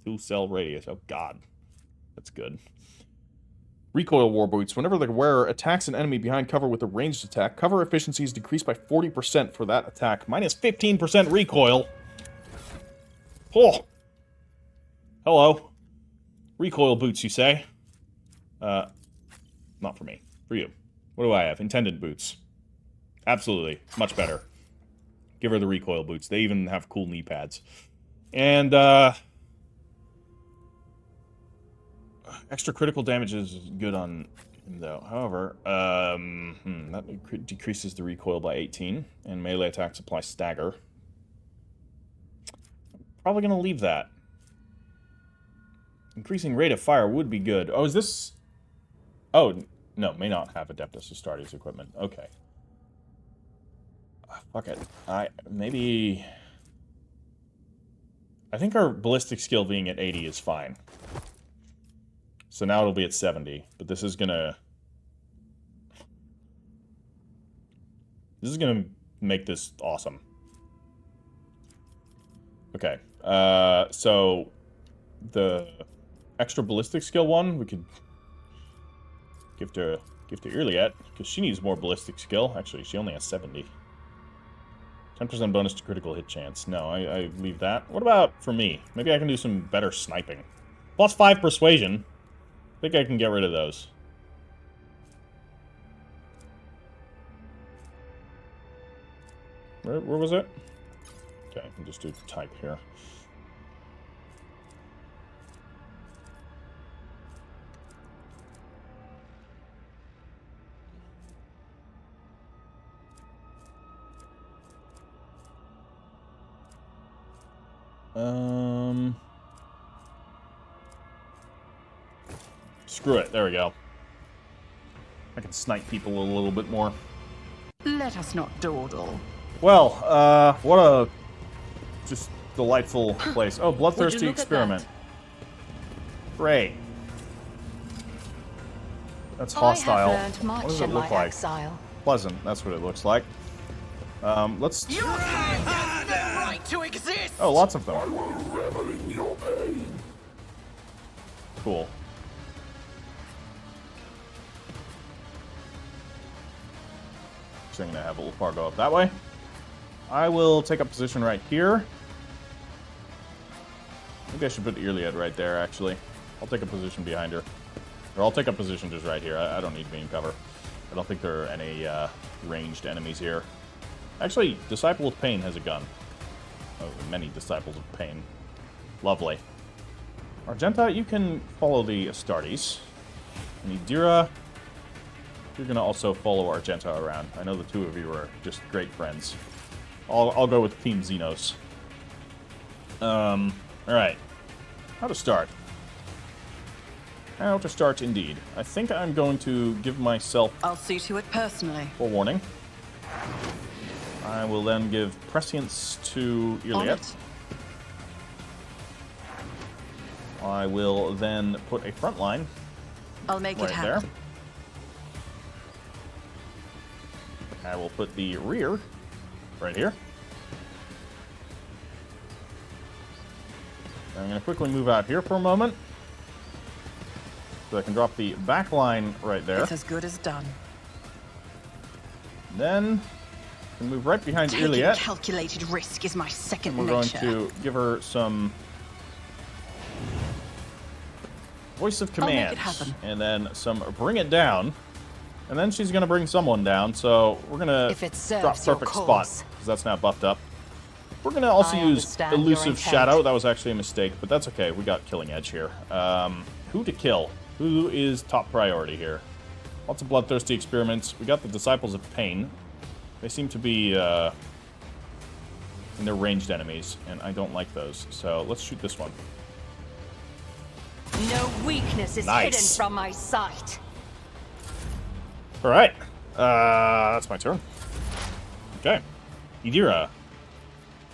2-cell radius. Oh, God. That's good. Recoil War Boots. Whenever the wearer attacks an enemy behind cover with a ranged attack, cover efficiency is decreased by 40% for that attack. Minus 15% recoil. Oh. Hello. Recoil boots, you say? Not for me. For you. What do I have? Intendant boots. Absolutely. Much better. Give her the recoil boots. They even have cool knee pads. And, extra critical damage is good on him, though. However, that decreases the recoil by 18, and melee attacks apply stagger. Probably gonna leave that. Increasing rate of fire would be good. Oh, is this... Oh, no, may not have Adeptus Astartes equipment. Okay. Fuck it. Maybe... I think our ballistic skill being at 80 is fine. So now it'll be at 70, but this is gonna make this awesome. Okay, so the extra ballistic skill one we could give to Yrliet, because she needs more ballistic skill. Actually, she only has 70. 10% bonus to critical hit chance. No, I leave that. What about for me? Maybe I can do some better sniping. +5 persuasion. I think I can get rid of those. Where was it? Okay, I can just do type here. Screw it. There we go. I can snipe people a little bit more. Let us not dawdle. Well, what a just delightful place. Oh, bloodthirsty experiment. Great. That's hostile. I have learned much What does it in look my like? exile. Pleasant. That's what it looks like. Let's. You have no right to exist. Oh, lots of them. I will revel in your pain. Cool. So I'm gonna have a little far go up that way. I will take up position right here. Maybe I should put Yrliet right there, actually. I'll take a position behind her. Or I'll take a position just right here. I don't need beam cover. I don't think there are any ranged enemies here. Actually, Disciple of Pain has a gun. Oh, many Disciples of Pain. Lovely. Argenta, you can follow the Astartes. And Idira, you're gonna also follow Argenta around. I know the two of you are just great friends. I'll go with Team Xenos. Alright. How to start? How to start, indeed. I think I'm going to give myself... I'll see to it personally. ...forewarning. I will then give prescience to Yrliet. I will then put a front line I'll make right it happen. there. I will put the rear right here. I'm going to quickly move out here for a moment. So I can drop the back line right there. It's as good as done. Then I can move right behind Taking Yrliet. calculated risk is my second We're going nature. to give her some voice of I'll make command, it happen. and then some bring it down, and then she's going to bring someone down. So we're going to If it serves drop your perfect cause. spot because that's now buffed up. We're going to also I use understand your elusive intent. shadow. That was actually a mistake, but that's okay. We got killing edge here. Who to kill? Who is top priority here? Lots of bloodthirsty experiments. We got the Disciples of Pain. They seem to be and they're ranged enemies, and I don't like those. So let's shoot this one. No weakness is Nice. hidden from my sight. All right, that's my turn. Okay, Idira.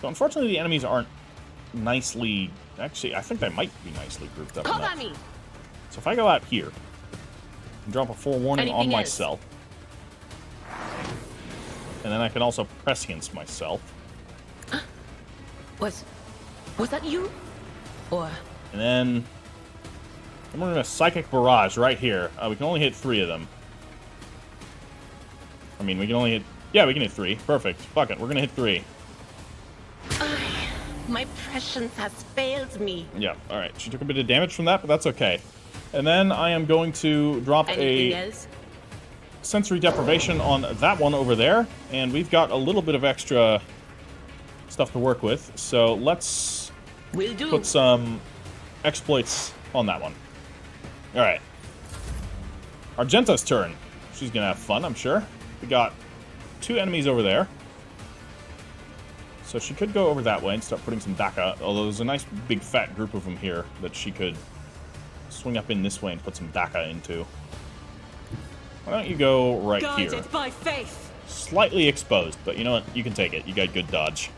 So unfortunately, the enemies aren't nicely... Actually, I think they might be nicely grouped up enough. me. So if I go out here and drop a forewarning on Anything else? myself, and then I can also prescience myself, Was that you? Or and then we're going to Psychic Barrage right here. We can only hit 3 of them. I mean, we can only hit... Yeah, we can hit 3. Perfect. Fuck it, we're going to hit 3. my prescience has failed me. Yeah, alright. She took a bit of damage from that, but that's okay. And then I am going to drop Anything a else? sensory deprivation on that one over there. And we've got a little bit of extra stuff to work with. So let's Will do. put some exploits on that one. Alright. Argenta's turn. She's gonna have fun, I'm sure. We got 2 enemies over there. So she could go over that way and start putting some Daka, although there's a nice big fat group of them here that she could swing up in this way and put some Daka into. Why don't you go right here? Guided by faith. Slightly exposed, but you know what? You can take it. You got good dodge.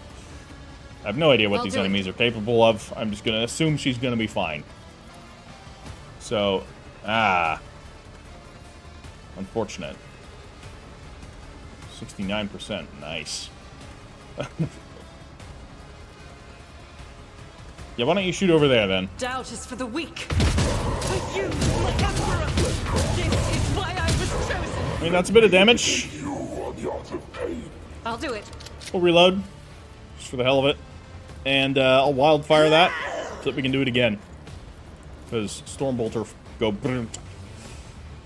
I have no idea what I'll these do it. enemies are capable of. I'm just going to assume she's going to be fine. So, unfortunate. 69%. Nice. Yeah, why don't you shoot over there, then? Doubt is for the weak. For you, my emperor. This is why I was chosen. I mean, that's a bit of damage. I'll do it. We'll reload, just for the hell of it. And I'll wildfire that, so that we can do it again. Because Stormbolter go...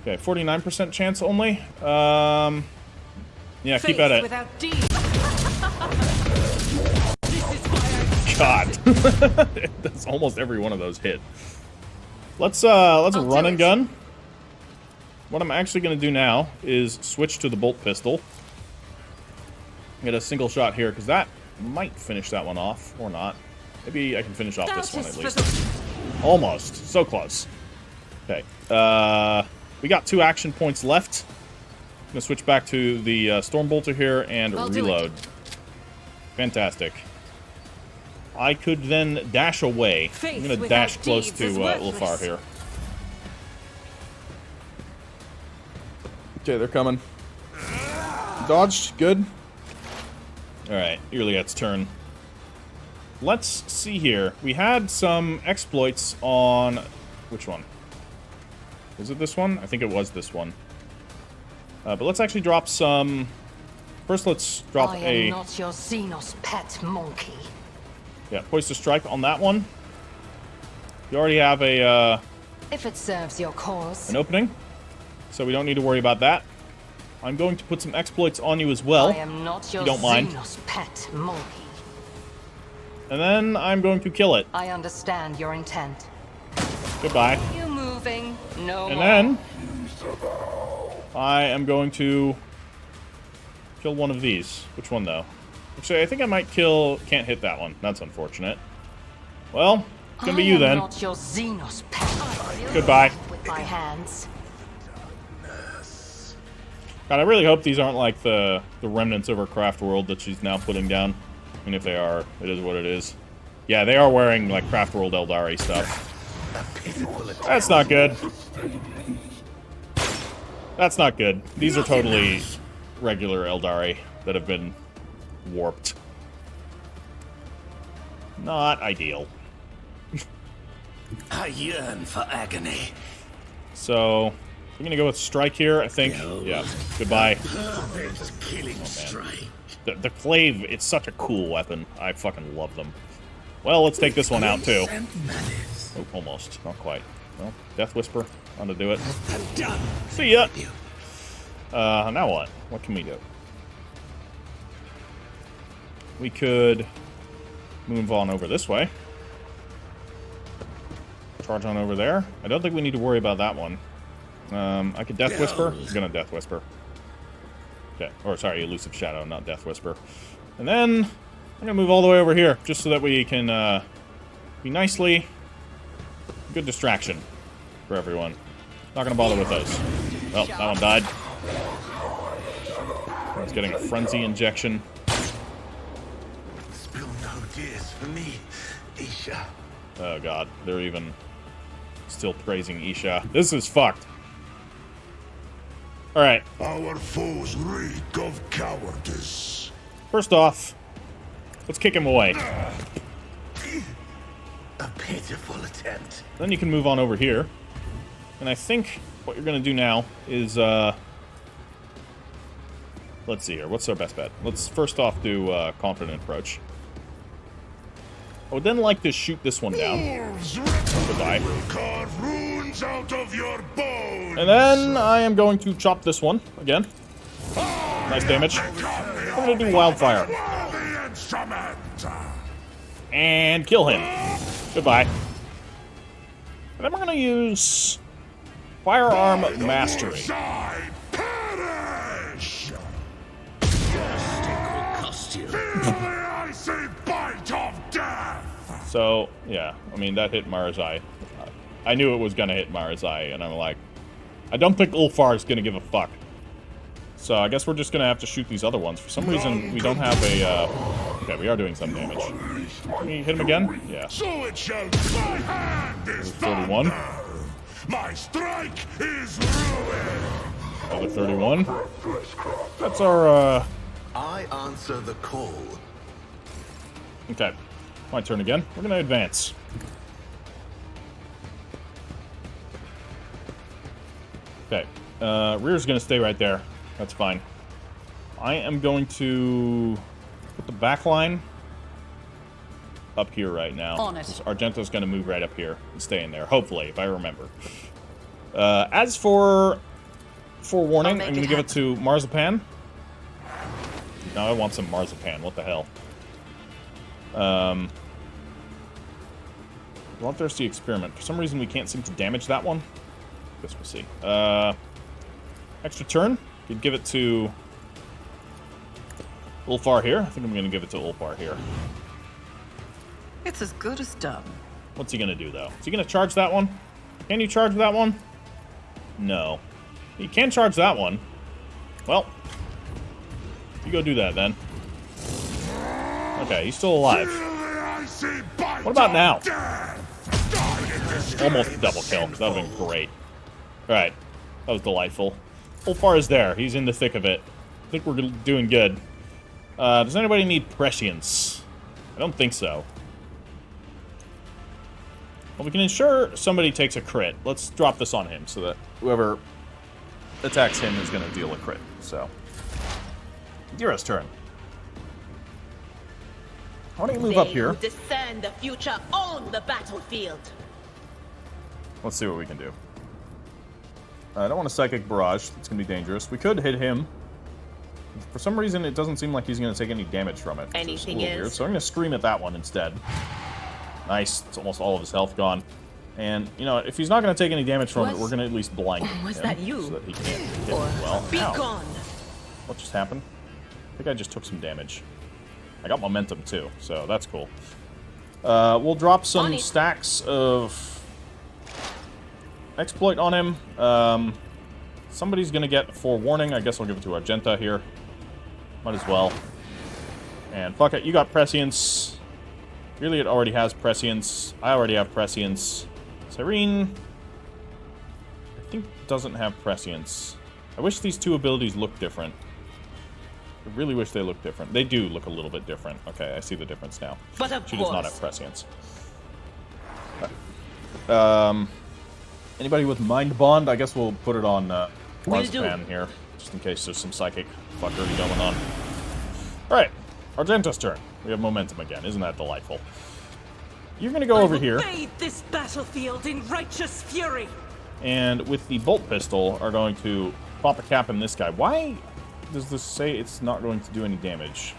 Okay, 49% chance only. Yeah, keep at it. Without deed. This is why I God. That's almost every one of those hit. Let's run and gun. What I'm actually going to do now is switch to the bolt pistol. Get a single shot here, because that might finish that one off, or not. Maybe I can finish off this one at least. Almost. So close. Okay. We got 2 action points left. I'm going to switch back to the Stormbolter here and reload. Fantastic. I could then dash away. I'm going to dash close to Ulfar here. Okay, they're coming. Dodged. Good. Alright, Yrliet's turn. Let's see here. We had some exploits on... Which one? Was it this one? I think it was this one. But let's actually drop some... First, let's drop I am not your Xenos pet monkey. Yeah, Poised to Strike on that one. You already have a, If it serves your cause. an opening, so we don't need to worry about that. I'm going to put some exploits on you as well. I am not your you don't mind. Xenos pet monkey. And then I'm going to kill it. I understand your intent. Goodbye. You moving? No And more. then I am going to kill one of these. Which one, though? Actually, I think I might kill... Can't hit that one. That's unfortunate. Well, it's gonna be you then. I am not your Xenos pet. Goodbye. With my hands. God, I really hope these aren't like the remnants of her Craftworld that she's now putting down. I mean, if they are, it is what it is. Yeah, they are wearing, like, Craftworld Eldari stuff. That's not good. That's not good. These are totally regular Eldari that have been warped. Not ideal. I yearn for agony. So, I'm gonna go with Strike here, I think. Yeah, goodbye. Killing strike. The Clave, it's such a cool weapon. I fucking love them. Well, let's take this one out, too. Oh, almost. Not quite. Well, Death Whisper. On to do it. See ya! Now what? What can we do? We could move on over this way. Charge on over there. I don't think we need to worry about that one. I could Death Whisper. I'm gonna Death Whisper. Okay. Or, sorry, Elusive Shadow, not Death Whisper. And then I'm gonna move all the way over here, just so that we can be nicely... Good distraction for everyone. Not gonna bother with those. Well, that one died. It's getting a frenzy injection. tears for me, Isha. Oh god, they're even still praising Isha. This is fucked. Alright, Our foes reek of cowardice. first off, let's kick him away. A pitiful attempt. Then you can move on over here. And I think what you're gonna do now is, let's see here. What's our best bet? Let's first off do confident approach. I would then like to shoot this one down. Goodbye. Will carve runes out of your bones. And then I am going to chop this one again. Nice damage. I'm gonna do wildfire. The instrument. And kill him. Goodbye. And then we're gonna use firearm mastery. I perish. Feel the icy bite of death. So, yeah, I mean, that hit Mara's eye. I knew it was gonna hit Mara's eye, and I'm like, I don't think Ulfar is gonna give a fuck. So I guess we're just gonna have to shoot these other ones. For some reason, we don't have a, okay, we are doing some damage. Can we hit him again? Yeah. So it shall be. My hand is 31. thunder. My strike is ruin. Another 31. That's our, I answer the call. okay. My turn again. We're gonna advance. Okay. Rear's gonna stay right there. That's fine. I am going to put the back line up here right now. On it. Argento's gonna move right up here and stay in there, hopefully, if I remember. As for forewarning, I'm gonna give it to Marzipan. Now I want some Marzipan, what the hell. Bloodthirsty Experiment. For some reason we can't seem to damage that one. Guess we'll see. Extra turn. Could give it to Ulfar here. I think I'm gonna give it to Ulfar here. It's as good as done. What's he gonna do though? Is he gonna charge that one? Can you charge that one? No. You can charge that one. Well, you go do that then. Okay, he's still alive. What about now? Almost double kill. That would have been great. Alright. That was delightful. Ulfar is there. He's in the thick of it. I think we're doing good. Does anybody need prescience? I don't think so. Well, we can ensure somebody takes a crit. Let's drop this on him so that whoever attacks him is going to deal a crit. So, Dira's turn. Why don't you move up here? They who discern the future on the battlefield. Let's see what we can do. I don't want a Psychic Barrage. It's going to be dangerous. We could hit him. For some reason, it doesn't seem like he's going to take any damage from it. Anything is. Weird. So I'm going to Scream at that one instead. Nice. It's almost all of his health gone. And, you know, if he's not going to take any damage from it, we're going to at least blind him. Was that you? So that he can't hit well. Be Ow. gone. What just happened? I think I just took some damage. I got momentum, too, so that's cool. We'll drop some stacks of exploit on him. Somebody's going to get forewarning. I guess I'll give it to Argenta here. Might as well. And fuck it, you got prescience. Yrliet already has prescience. I already have prescience. Cyrene, I think, doesn't have prescience. I wish these two abilities looked different. I really wish they looked different. They do look a little bit different. Okay, I see the difference now. But of She does not course. have prescience. Anybody with Mind Bond? I guess we'll put it on Marzipan here, just in case there's some psychic fuckery going on. Alright, Argenta's turn. We have momentum again. Isn't that delightful? You're going to go over here. Bathe this battlefield in righteous fury. And with the bolt pistol, are going to pop a cap in this guy. Why does this say it's not going to do any damage?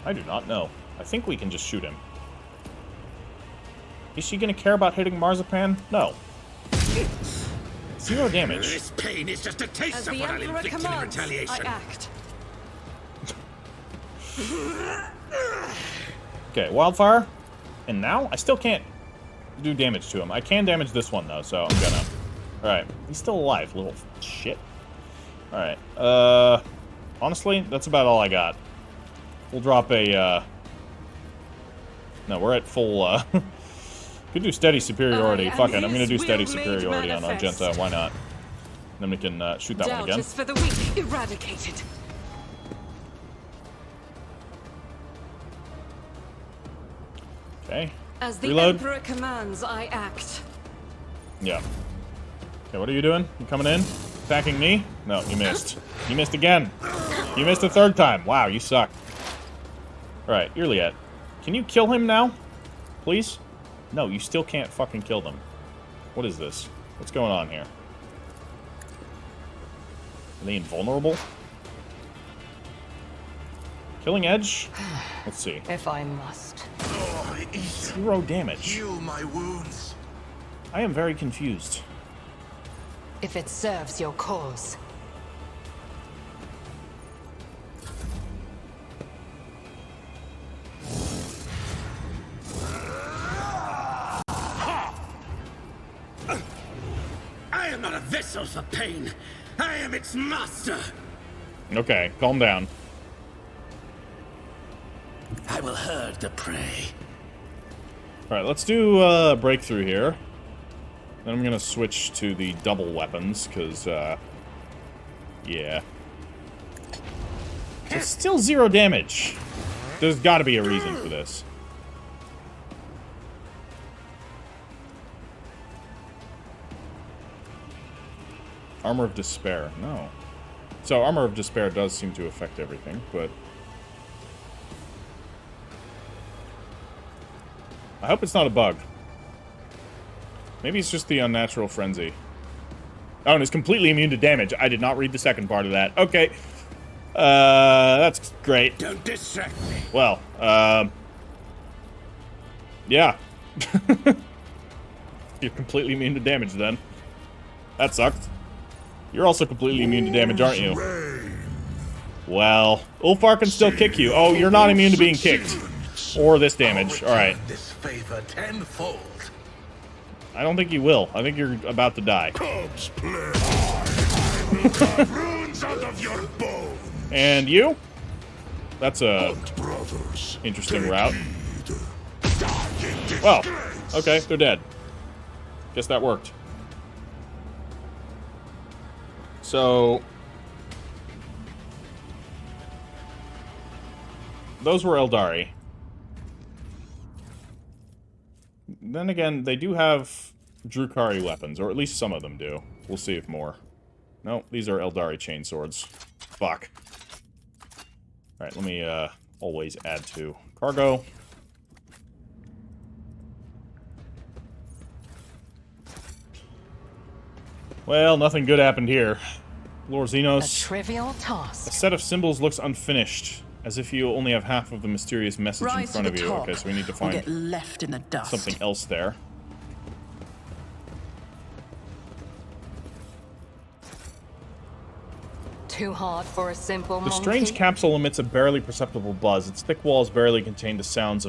I do not know. I think we can just shoot him. Is she going to care about hitting Marzipan? No. 0 damage. This pain is just a As taste the of what I'll Emperor inflict in commands, I retaliation. act. Okay, wildfire. And now I still can't do damage to him. I can damage this one though, so I'm gonna. Alright, he's still alive, little shit. Alright, honestly, that's about all I got. We'll drop a, No, we're at full, Could do steady superiority. Fuck it, I'm gonna do steady superiority on Argenta. Why not? Then we can shoot that one again. For the weak eradicated. Okay. As the Reload. Emperor commands, I act. Yeah. Okay, what are you doing? You coming in? Attacking me? No, you missed. You missed again. You missed a third time. Wow, you suck. Alright, Yrliet. Can you kill him now? Please? No, you still can't fucking kill them. What is this? What's going on here? Are they invulnerable? Killing Edge? Let's see. If I must. 0 damage. Heal my wounds. I am very confused. If it serves your cause. I am not a vessel for pain. I am its master. Okay, calm down. I will herd the prey. Alright, let's do breakthrough here. Then I'm gonna switch to the double weapons, because, yeah. It's still 0 damage. There's gotta be a reason for this. Armor of Despair. No. So, Armor of Despair does seem to affect everything, but... I hope it's not a bug. Maybe it's just the Unnatural Frenzy. Oh, and it's completely immune to damage. I did not read the second part of that. Okay. That's great. Don't distract me. Well, yeah. You're completely immune to damage then. That sucked. You're also completely immune to damage, aren't you? Well, Ulfar can still kick you. Oh, you're not immune to being kicked. Or this damage. Alright. This favor tenfold. I don't think you will. I think you're about to die. Corpse play. I will carve runes out of your bone. And you? That's a Brothers, interesting take route. heed. Well, okay, they're dead. Guess that worked. So... those were Eldari. Then again, they do have Drukari weapons, or at least some of them do. We'll see if more. No, these are Eldari chainswords. Fuck. Alright, let me always add to cargo. Well, nothing good happened here. Lord A Xenos. trivial A task. set of symbols looks unfinished, as if you only have half of the mysterious message in Rise front to of the you. top, Okay, so we need to or find get left in the dust. something else there. Too hard for a simple The monkey. strange capsule emits a barely perceptible buzz. Its thick walls barely contain the sounds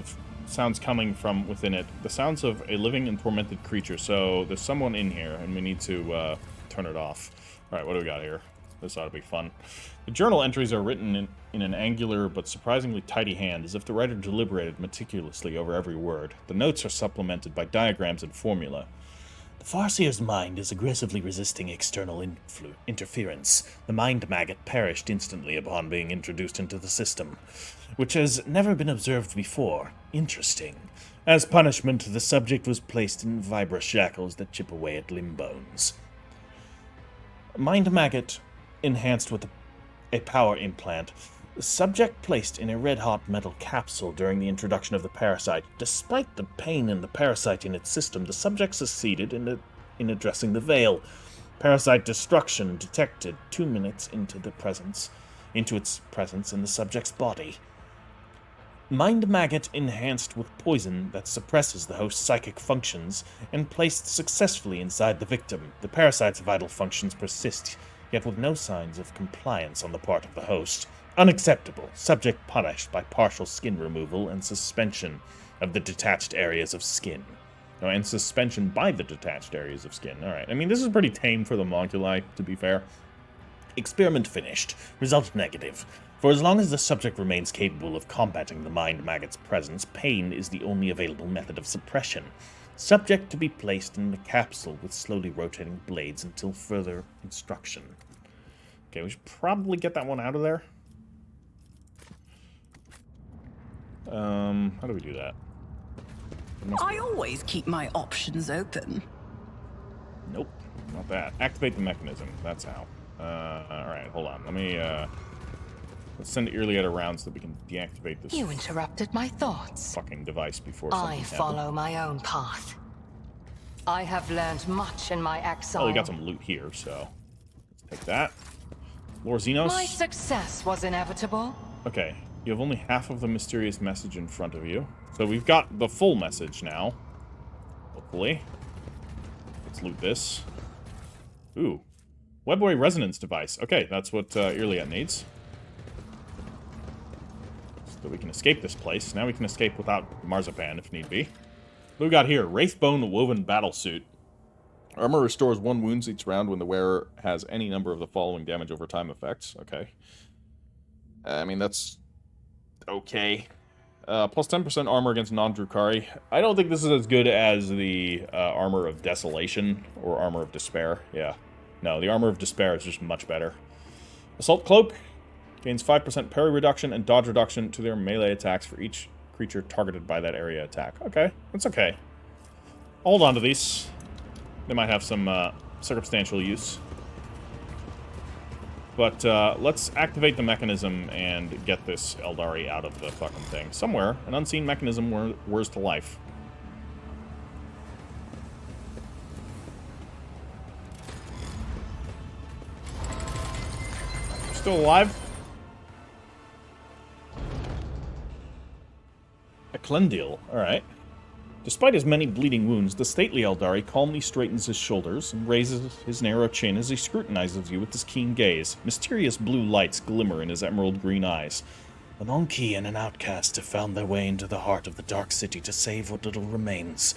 coming from within it. The sounds of a living and tormented creature. So there's someone in here, and we need to turn it off. All right, what do we got here? This ought to be fun. The journal entries are written in an angular but surprisingly tidy hand, as if the writer deliberated meticulously over every word. The notes are supplemented by diagrams and formula. The Farseer's mind is aggressively resisting external interference. The mind maggot perished instantly upon being introduced into the system, which has never been observed before. Interesting. As punishment, the subject was placed in vibra shackles that chip away at limb bones. Mind maggot enhanced with a power implant. The subject placed in a red-hot metal capsule during the introduction of the parasite. Despite the pain in the parasite in its system, the subject succeeded in addressing the veil. Parasite destruction detected 2 minutes into its presence in the subject's body. Mind maggot enhanced with poison that suppresses the host's psychic functions and placed successfully inside the victim. The parasite's vital functions persist, yet with no signs of compliance on the part of the host. Unacceptable. Subject punished by partial skin removal and suspension of the detached areas of skin. Oh, and suspension by the detached areas of skin. Alright, I mean, this is pretty tame for the Homunculi, to be fair. Experiment finished. Result negative. For as long as the subject remains capable of combating the mind maggot's presence, pain is the only available method of suppression. Subject to be placed in a capsule with slowly rotating blades until further instruction. Okay, we should probably get that one out of there. How do we do that? I always keep my options open. Nope, not that. Activate the mechanism. That's how. Alright, hold on. Let me, let's send Yrliet around so that we can deactivate this You interrupted my thoughts. fucking device before I something follow happens. my own path. I have learned much in my exile. Oh, we got some loot here, so let's take that. Lord Xenos. My success was inevitable. Okay, you have only half of the mysterious message in front of you. So we've got the full message now. Hopefully. Let's loot this. Ooh. Webway resonance device. Okay, that's what Yrliet needs. So that we can escape this place. Now we can escape without Marzipan if need be. What do we got here? Wraithbone Woven Battlesuit. Armor restores 1 wounds each round when the wearer has any number of the following damage over time effects. Okay. I mean, that's okay. Plus 10% armor against non-Drukhari. I don't think this is as good as the Armor of Desolation or Armor of Despair. Yeah. No, the Armor of Despair is just much better. Assault Cloak gains 5% parry reduction and dodge reduction to their melee attacks for each creature targeted by that area attack. Okay, that's okay. Hold on to these. They might have some circumstantial use. But let's activate the mechanism and get this Eldari out of the fucking thing. Somewhere, an unseen mechanism whirs to life. Still alive? A Clendil, alright. Despite his many bleeding wounds, the stately Eldari calmly straightens his shoulders and raises his narrow chin as he scrutinizes you with his keen gaze. Mysterious blue lights glimmer in his emerald green eyes. A monkey and an outcast have found their way into the heart of the Dark City to save what little remains.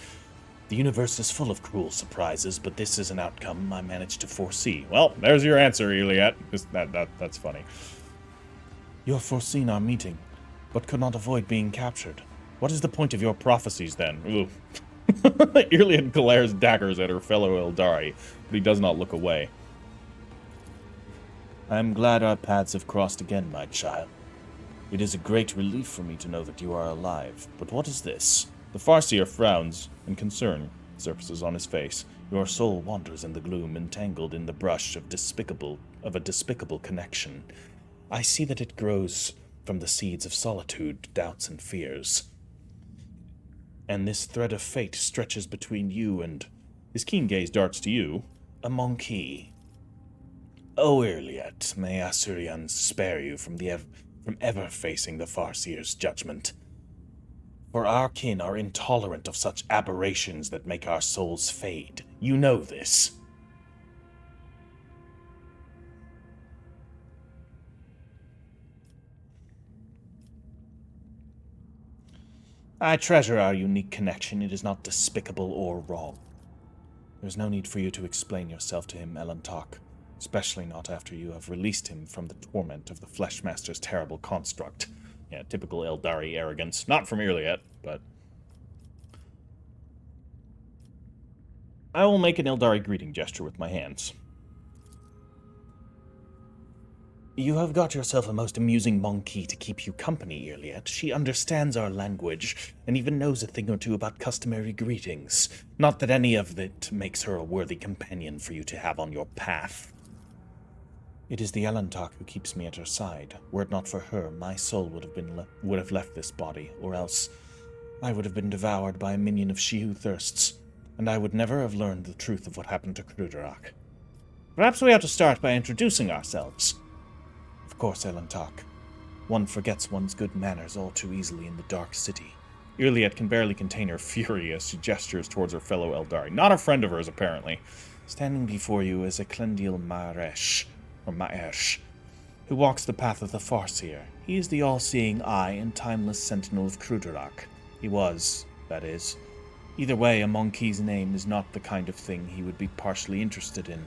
The universe is full of cruel surprises, but this is an outcome I managed to foresee. Well, there's your answer, Yrliet. That's funny. You have foreseen our meeting, but could not avoid being captured. What is the point of your prophecies, then? Ooh. Yrliet glares daggers at her fellow Eldari, but he does not look away. I am glad our paths have crossed again, my child. It is a great relief for me to know that you are alive. But what is this? The Farseer frowns, and concern surfaces on his face. Your soul wanders in the gloom, entangled in the brush of a despicable connection. I see that it grows from the seeds of solitude, doubts, and fears. And this thread of fate stretches between you and... His keen gaze darts to you. A monkey. O Yrliet, may Asurians spare you from ever facing the Farseer's judgment. For our kin are intolerant of such aberrations that make our souls fade. You know this. I treasure our unique connection. It is not despicable or wrong. There's no need for you to explain yourself to him, Elantok, especially not after you have released him from the torment of the Fleshmaster's terrible construct. Yeah, typical Eldari arrogance. Not from Yrliet, but... I will make an Eldari greeting gesture with my hands. You have got yourself a most amusing monkey to keep you company, Yrliet. She understands our language, and even knows a thing or two about customary greetings. Not that any of it makes her a worthy companion for you to have on your path. It is the Elantok who keeps me at her side. Were it not for her, my soul would have left this body, or else I would have been devoured by a minion of She Who Thirsts, and I would never have learned the truth of what happened to Cruderak. Perhaps we ought to start by introducing ourselves. Of course, Elantok. One forgets one's good manners all too easily in the Dark City. Yrliet can barely contain her fury as she gestures towards her fellow Eldari. Not a friend of hers, apparently. Standing before you is a Clendil Maesh, who walks the path of the Farseer. He is the all-seeing eye and timeless sentinel of Cruderak. He was, that is. Either way, a monkey's name is not the kind of thing he would be partially interested in.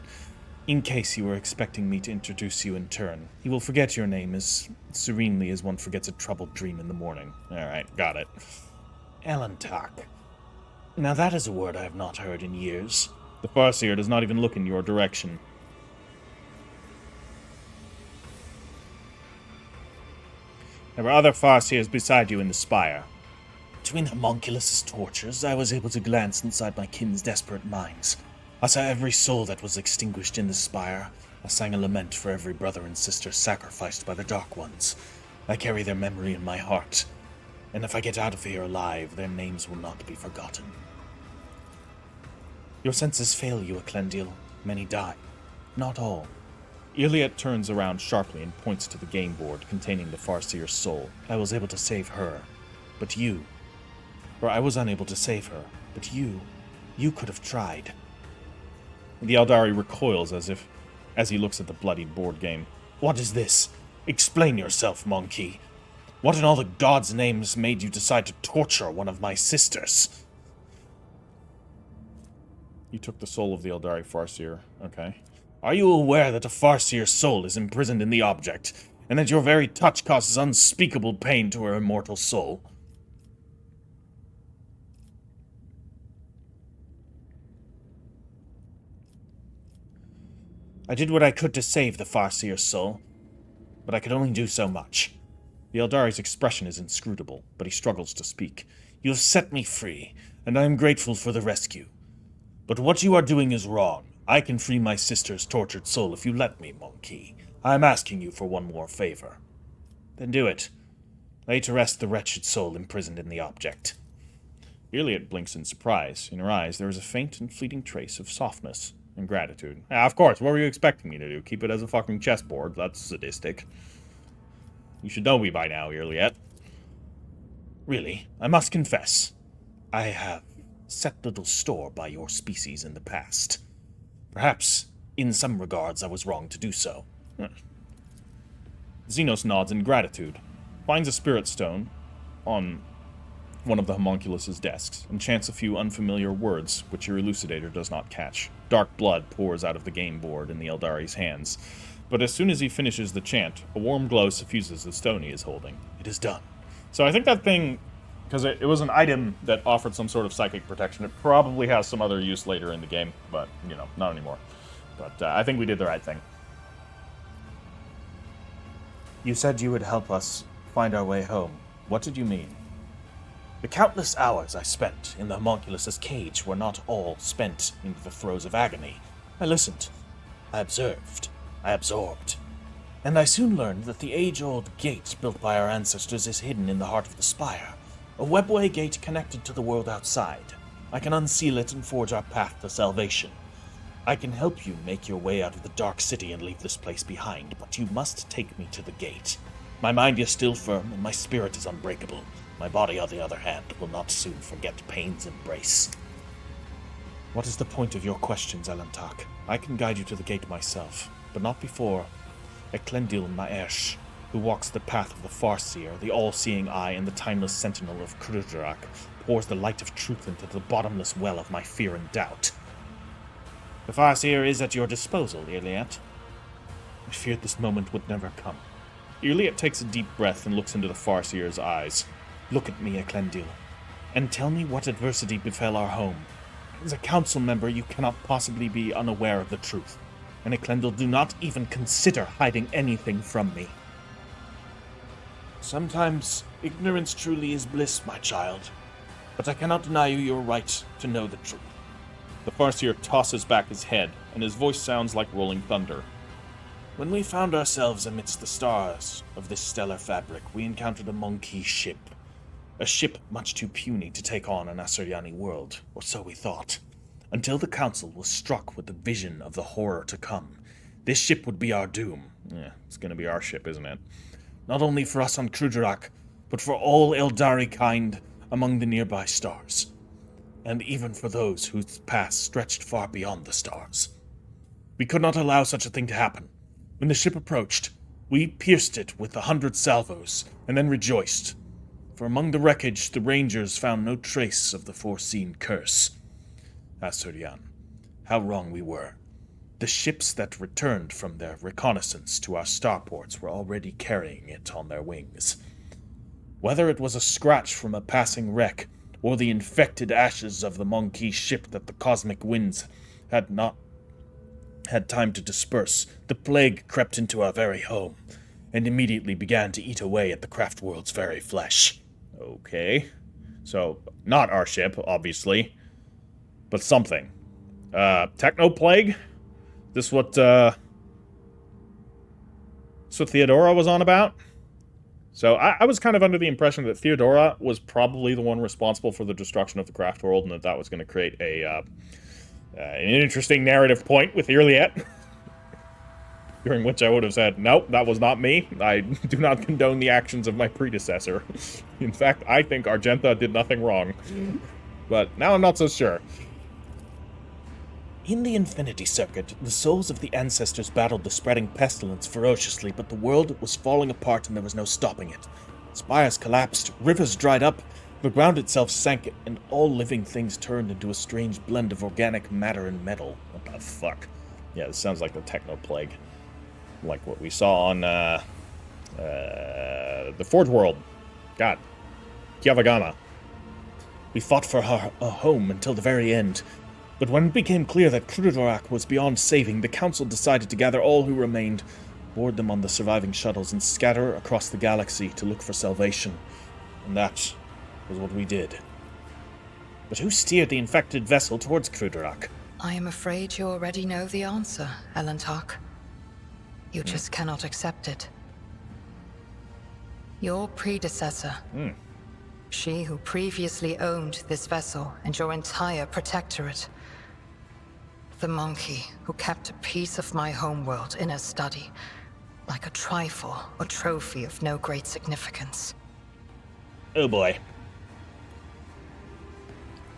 In case you were expecting me to introduce you in turn, you will forget your name as serenely as one forgets a troubled dream in the morning. Alright, got it. Elantak. Now that is a word I have not heard in years. The Farseer does not even look in your direction. There were other Farseers beside you in the spire. Between Homunculus's tortures, I was able to glance inside my kin's desperate minds. I saw every soul that was extinguished in the spire. I sang a lament for every brother and sister sacrificed by the Dark Ones. I carry their memory in my heart, and if I get out of here alive, their names will not be forgotten. Your senses fail you, Eclendil. Many die. Not all. Yrliet turns around sharply and points to the game board containing the Farseer's soul. I was able to save her, but you... Or I was unable to save her, but you could have tried. The Eldari recoils as he looks at the bloodied board game. What is this? Explain yourself, monkey. What in all the gods' names made you decide to torture one of my sisters? You took the soul of the Eldari Farseer. Okay. Are you aware that a Farseer's soul is imprisoned in the object, and that your very touch causes unspeakable pain to her immortal soul? I did what I could to save the Farseer's soul, but I could only do so much. The Eldari's expression is inscrutable, but he struggles to speak. You have set me free, and I am grateful for the rescue. But what you are doing is wrong. I can free my sister's tortured soul if you let me, monkey. I am asking you for one more favor. Then do it. Lay to rest the wretched soul imprisoned in the object. Yrliet blinks in surprise. In her eyes there is a faint and fleeting trace of softness and gratitude. Of course, what were you expecting me to do? Keep it as a fucking chessboard? That's sadistic. You should know me by now, Yrliet. Really, I must confess, I have set little store by your species in the past. Perhaps, in some regards, I was wrong to do so. Xenos nods in gratitude, finds a spirit stone on one of the homunculus's desks, and chants a few unfamiliar words, which your elucidator does not catch. Dark blood pours out of the game board in the Eldari's hands, but as soon as he finishes the chant, a warm glow suffuses the stone he is holding. It is done. So I think that thing, because it was an item that offered some sort of psychic protection, it probably has some other use later in the game, but, you know, not anymore. But I think we did the right thing. You said you would help us find our way home. What did you mean? The countless hours I spent in the homunculus's cage were not all spent in the throes of agony. I listened. I observed. I absorbed. And I soon learned that the age-old gate built by our ancestors is hidden in the heart of the spire. A webway gate connected to the world outside. I can unseal it and forge our path to salvation. I can help you make your way out of the dark city and leave this place behind, but you must take me to the gate. My mind is still firm, and my spirit is unbreakable. My body, on the other hand, will not soon forget pain's embrace. What is the point of your questions, Elantak? I can guide you to the gate myself, but not before Eclendil Maesh, who walks the path of the Farseer, the all-seeing eye, and the timeless sentinel of Krugerak, pours the light of truth into the bottomless well of my fear and doubt. The Farseer is at your disposal, Yrliet. I feared this moment would never come. Yrliet takes a deep breath and looks into the Farseer's eyes. Look at me, Eclendil, and tell me what adversity befell our home. As a council member, you cannot possibly be unaware of the truth. And Eclendil, do not even consider hiding anything from me. Sometimes ignorance truly is bliss, my child. But I cannot deny you your right to know the truth. The Farseer tosses back his head, and his voice sounds like rolling thunder. When we found ourselves amidst the stars of this stellar fabric, we encountered a monkey ship. A ship much too puny to take on an Asuryani world, or so we thought. Until the council was struck with the vision of the horror to come. This ship would be our doom. Yeah, it's gonna be our ship, isn't it? Not only for us on Krugerak, but for all Eldari kind among the nearby stars. And even for those whose paths stretched far beyond the stars. We could not allow such a thing to happen. When the ship approached, we pierced it with 100 salvos, and then rejoiced. For among the wreckage, the rangers found no trace of the foreseen curse. Asuryan, how wrong we were. The ships that returned from their reconnaissance to our starports were already carrying it on their wings. Whether it was a scratch from a passing wreck, or the infected ashes of the monkey ship that the cosmic winds had not had time to disperse, the plague crept into our very home, and immediately began to eat away at the Craftworld's very flesh. Okay. So, not our ship, obviously, but something. Techno-plague? This what Theodora was on about? So I was kind of under the impression that Theodora was probably the one responsible for the destruction of the Craftworld, and that was going to create an interesting narrative point with Yrliet. During which I would have said, nope, that was not me. I do not condone the actions of my predecessor. In fact, I think Argentha did nothing wrong. But now I'm not so sure. In the Infinity Circuit, the souls of the ancestors battled the spreading pestilence ferociously, but the world was falling apart and there was no stopping it. Spires collapsed, rivers dried up, the ground itself sank, and all living things turned into a strange blend of organic matter and metal. What the fuck? Yeah, this sounds like the Techno-plague. Like what we saw on, the Forge World. God. Kiavagama. We fought for a home until the very end. But when it became clear that Crudorak was beyond saving, the Council decided to gather all who remained, board them on the surviving shuttles, and scatter across the galaxy to look for salvation. And that was what we did. But who steered the infected vessel towards Crudorak? I am afraid you already know the answer, Elentark. You just cannot accept it. Your predecessor. She who previously owned this vessel and your entire protectorate. The monkey who kept a piece of my homeworld in her study, like a trifle or trophy of no great significance. Oh boy.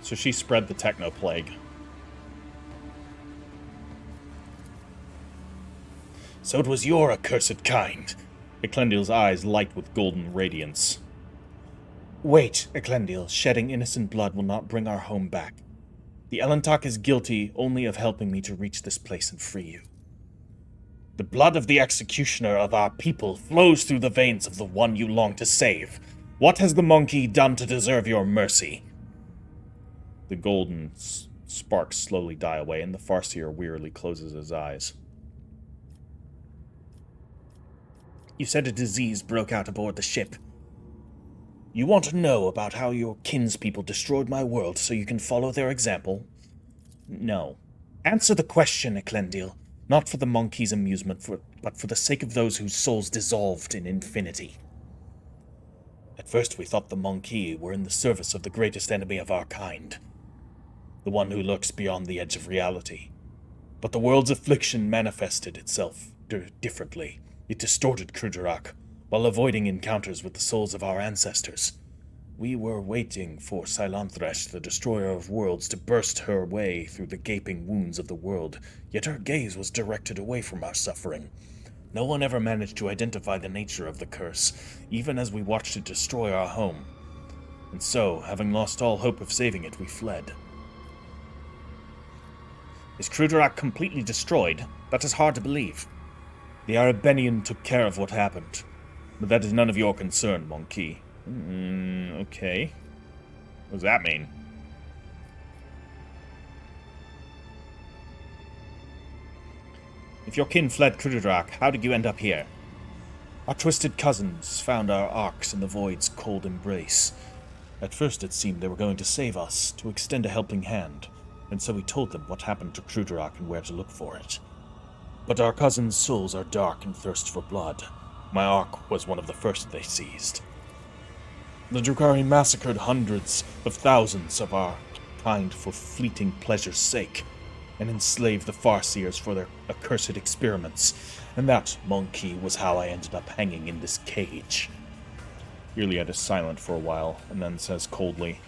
So she spread the Techno-plague. So it was your accursed kind. Eclendiel's eyes light with golden radiance. Wait, Eclendiel, shedding innocent blood will not bring our home back. The Elentark is guilty only of helping me to reach this place and free you. The blood of the executioner of our people flows through the veins of the one you long to save. What has the monkey done to deserve your mercy? The golden sparks slowly die away, and the Farseer wearily closes his eyes. You said a disease broke out aboard the ship. You want to know about how your kinspeople destroyed my world so you can follow their example? No. Answer the question, Eclendiel. Not for the monkey's amusement, but for the sake of those whose souls dissolved in infinity. At first we thought the monkey were in the service of the greatest enemy of our kind. The one who lurks beyond the edge of reality. But the world's affliction manifested itself differently. It distorted Crudorak, while avoiding encounters with the souls of our ancestors. We were waiting for Silanthresh, the destroyer of worlds, to burst her way through the gaping wounds of the world, yet her gaze was directed away from our suffering. No one ever managed to identify the nature of the curse, even as we watched it destroy our home. And so, having lost all hope of saving it, we fled. Is Crudorak completely destroyed? That is hard to believe. The Arabenian took care of what happened. But that is none of your concern, Monkey. Okay. What does that mean? If your kin fled Crudorak, how did you end up here? Our twisted cousins found our arks in the Void's cold embrace. At first it seemed they were going to save us, to extend a helping hand, and so we told them what happened to Crudorak and where to look for it. But our cousins' souls are dark and thirst for blood. My ark was one of the first they seized. The Drukhari massacred hundreds of thousands of our kind for fleeting pleasure's sake, and enslaved the Farseers for their accursed experiments, and that, Monkey, was how I ended up hanging in this cage. Yrliet is silent for a while, and then says coldly,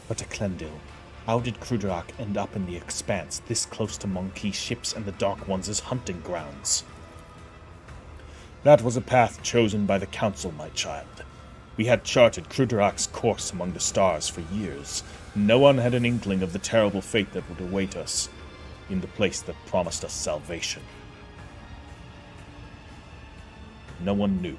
But Eclendil, how did Crudorak end up in the Expanse, this close to Monkey's ships and the Dark Ones' hunting grounds? That was a path chosen by the Council, my child. We had charted Crudorak's course among the stars for years. No one had an inkling of the terrible fate that would await us. in the place that promised us salvation. No one knew.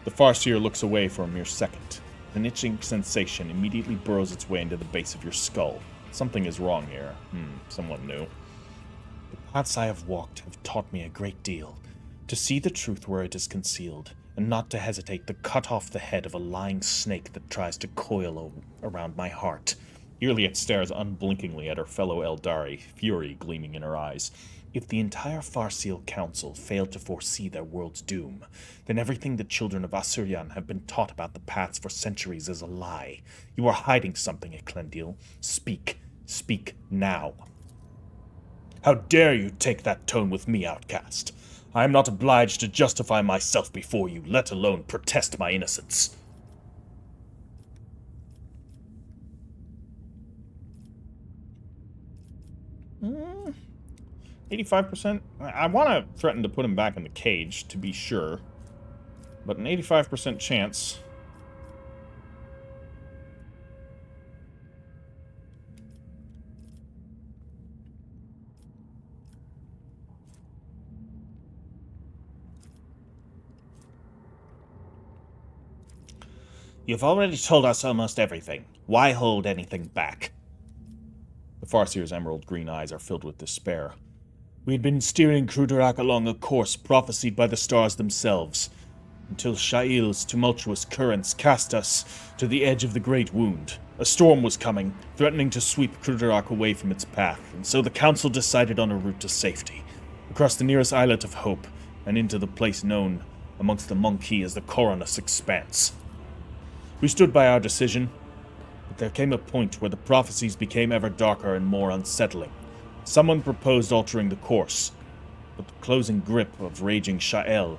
The Farseer looks away for a mere second. An itching sensation immediately burrows its way into the base of your skull. Something is wrong here. Someone knew. The paths I have walked have taught me a great deal. To see the truth where it is concealed, and not to hesitate to cut off the head of a lying snake that tries to coil around my heart. Yrliet stares unblinkingly at her fellow Eldari, fury gleaming in her eyes. If the entire Farseal Council failed to foresee their world's doom, then everything the children of Asuryan have been taught about the paths for centuries is a lie. You are hiding something, Eklendil. Speak. Speak now. How dare you take that tone with me, outcast? I am not obliged to justify myself before you, let alone protest my innocence. 85%? I want to threaten to put him back in the cage, to be sure. But an 85% chance. You've already told us almost everything. Why hold anything back? The Farseer's emerald green eyes are filled with despair. We had been steering Kruderak along a course prophesied by the stars themselves, until Sha'il's tumultuous currents cast us to the edge of the Great Wound. A storm was coming, threatening to sweep Kruderak away from its path, and so the Council decided on a route to safety, across the nearest islet of Hope, and into the place known amongst the Monkey as the Coronus Expanse. We stood by our decision, but there came a point where the prophecies became ever darker and more unsettling. Someone proposed altering the course, but the closing grip of raging Sha'il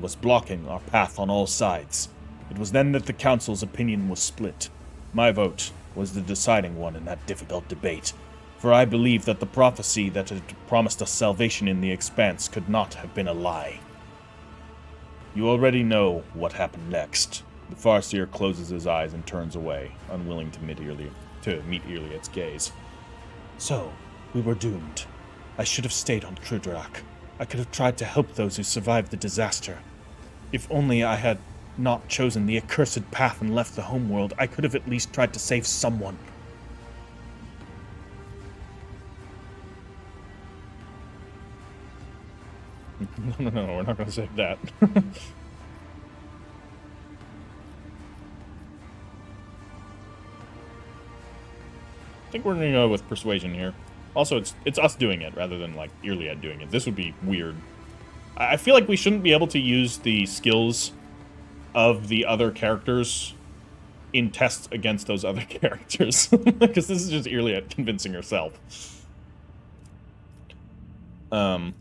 was blocking our path on all sides. It was then that the Council's opinion was split. My vote was the deciding one in that difficult debate, for I believe that the prophecy that had promised us salvation in the Expanse could not have been a lie. You already know what happened next. The Farseer closes his eyes and turns away, unwilling to meet Yrliet's gaze. So, we were doomed. I should have stayed on Kruderak. I could have tried to help those who survived the disaster. If only I had not chosen the accursed path and left the homeworld, I could have at least tried to save someone. No, we're not going to save that. I think we're going to go with persuasion here. Also, it's us doing it rather than, like, Yrliet doing it. This would be weird. I feel like we shouldn't be able to use the skills of the other characters in tests against those other characters. Because this is just Yrliet convincing herself. I'm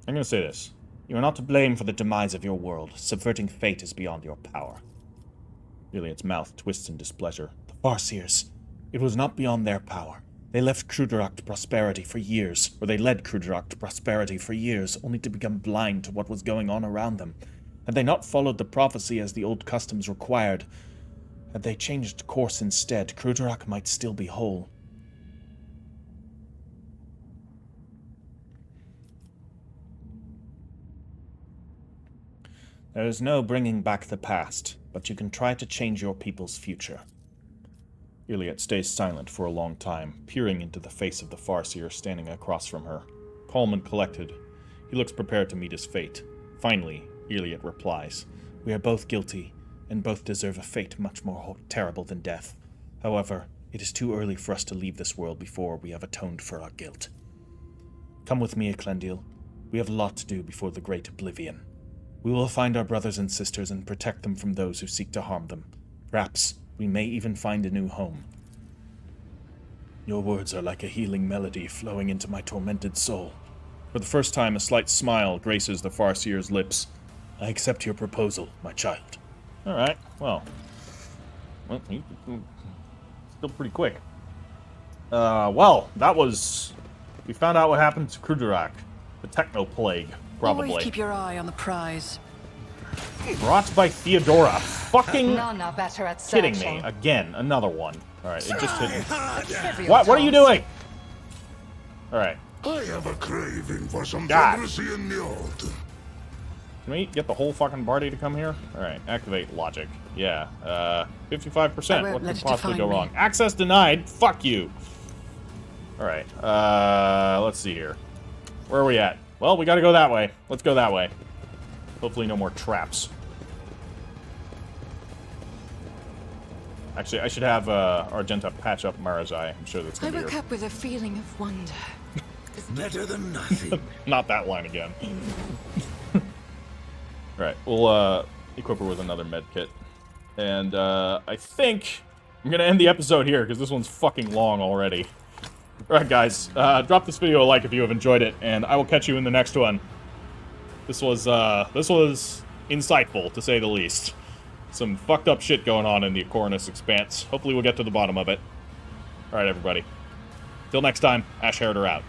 going to say this. You are not to blame for the demise of your world. Subverting fate is beyond your power. Yrliet's mouth twists in displeasure. The Farseers. It was not beyond their power. They left Kruderak to prosperity for years, or they led Kruderak to prosperity for years, only to become blind to what was going on around them. Had they not followed the prophecy as the old customs required, had they changed course instead, Kruderak might still be whole. There is no bringing back the past, but you can try to change your people's future. Yrliet stays silent for a long time, peering into the face of the Farseer standing across from her. Calm and collected, he looks prepared to meet his fate. Finally, Yrliet replies, We are both guilty, and both deserve a fate much more terrible than death. However, it is too early for us to leave this world before we have atoned for our guilt. Come with me, Eklendil. We have a lot to do before the Great Oblivion. We will find our brothers and sisters and protect them from those who seek to harm them. Perhaps we may even find a new home. Your words are like a healing melody flowing into my tormented soul. For the first time, a slight smile graces the Farseer's lips. I accept your proposal, my child. Alright, well, still pretty quick. Well, that was... We found out what happened to Kruderak. The Techno-Plague, probably. Always keep your eye on the prize. Brought by Theodora. Fucking None are better at kidding searching. me. Again, another one. Alright, it just hit me. Trivial What are you task. doing? Alright. I have a craving for some God. fantasy in the old. Can we get the whole fucking party to come here? Alright, activate logic. Yeah, 55%. What could possibly go wrong? Access denied? Fuck you! Alright, let's see here. Where are we at? Well, we gotta go that way. Let's go that way. Hopefully no more traps. Actually, I should have Argenta patch up Mara's eye. I'm sure that's I gonna be woke her. up with a feeling of wonder. Better than nothing. Not that line again. Right, we'll equip her with another med kit. And I think I'm gonna end the episode here because this one's fucking long already. Alright guys, drop this video a like if you have enjoyed it, and I will catch you in the next one. This was insightful, to say the least. Some fucked up shit going on in the Acornis Expanse. Hopefully we'll get to the bottom of it. Alright everybody. Till next time, Ash Heritor out.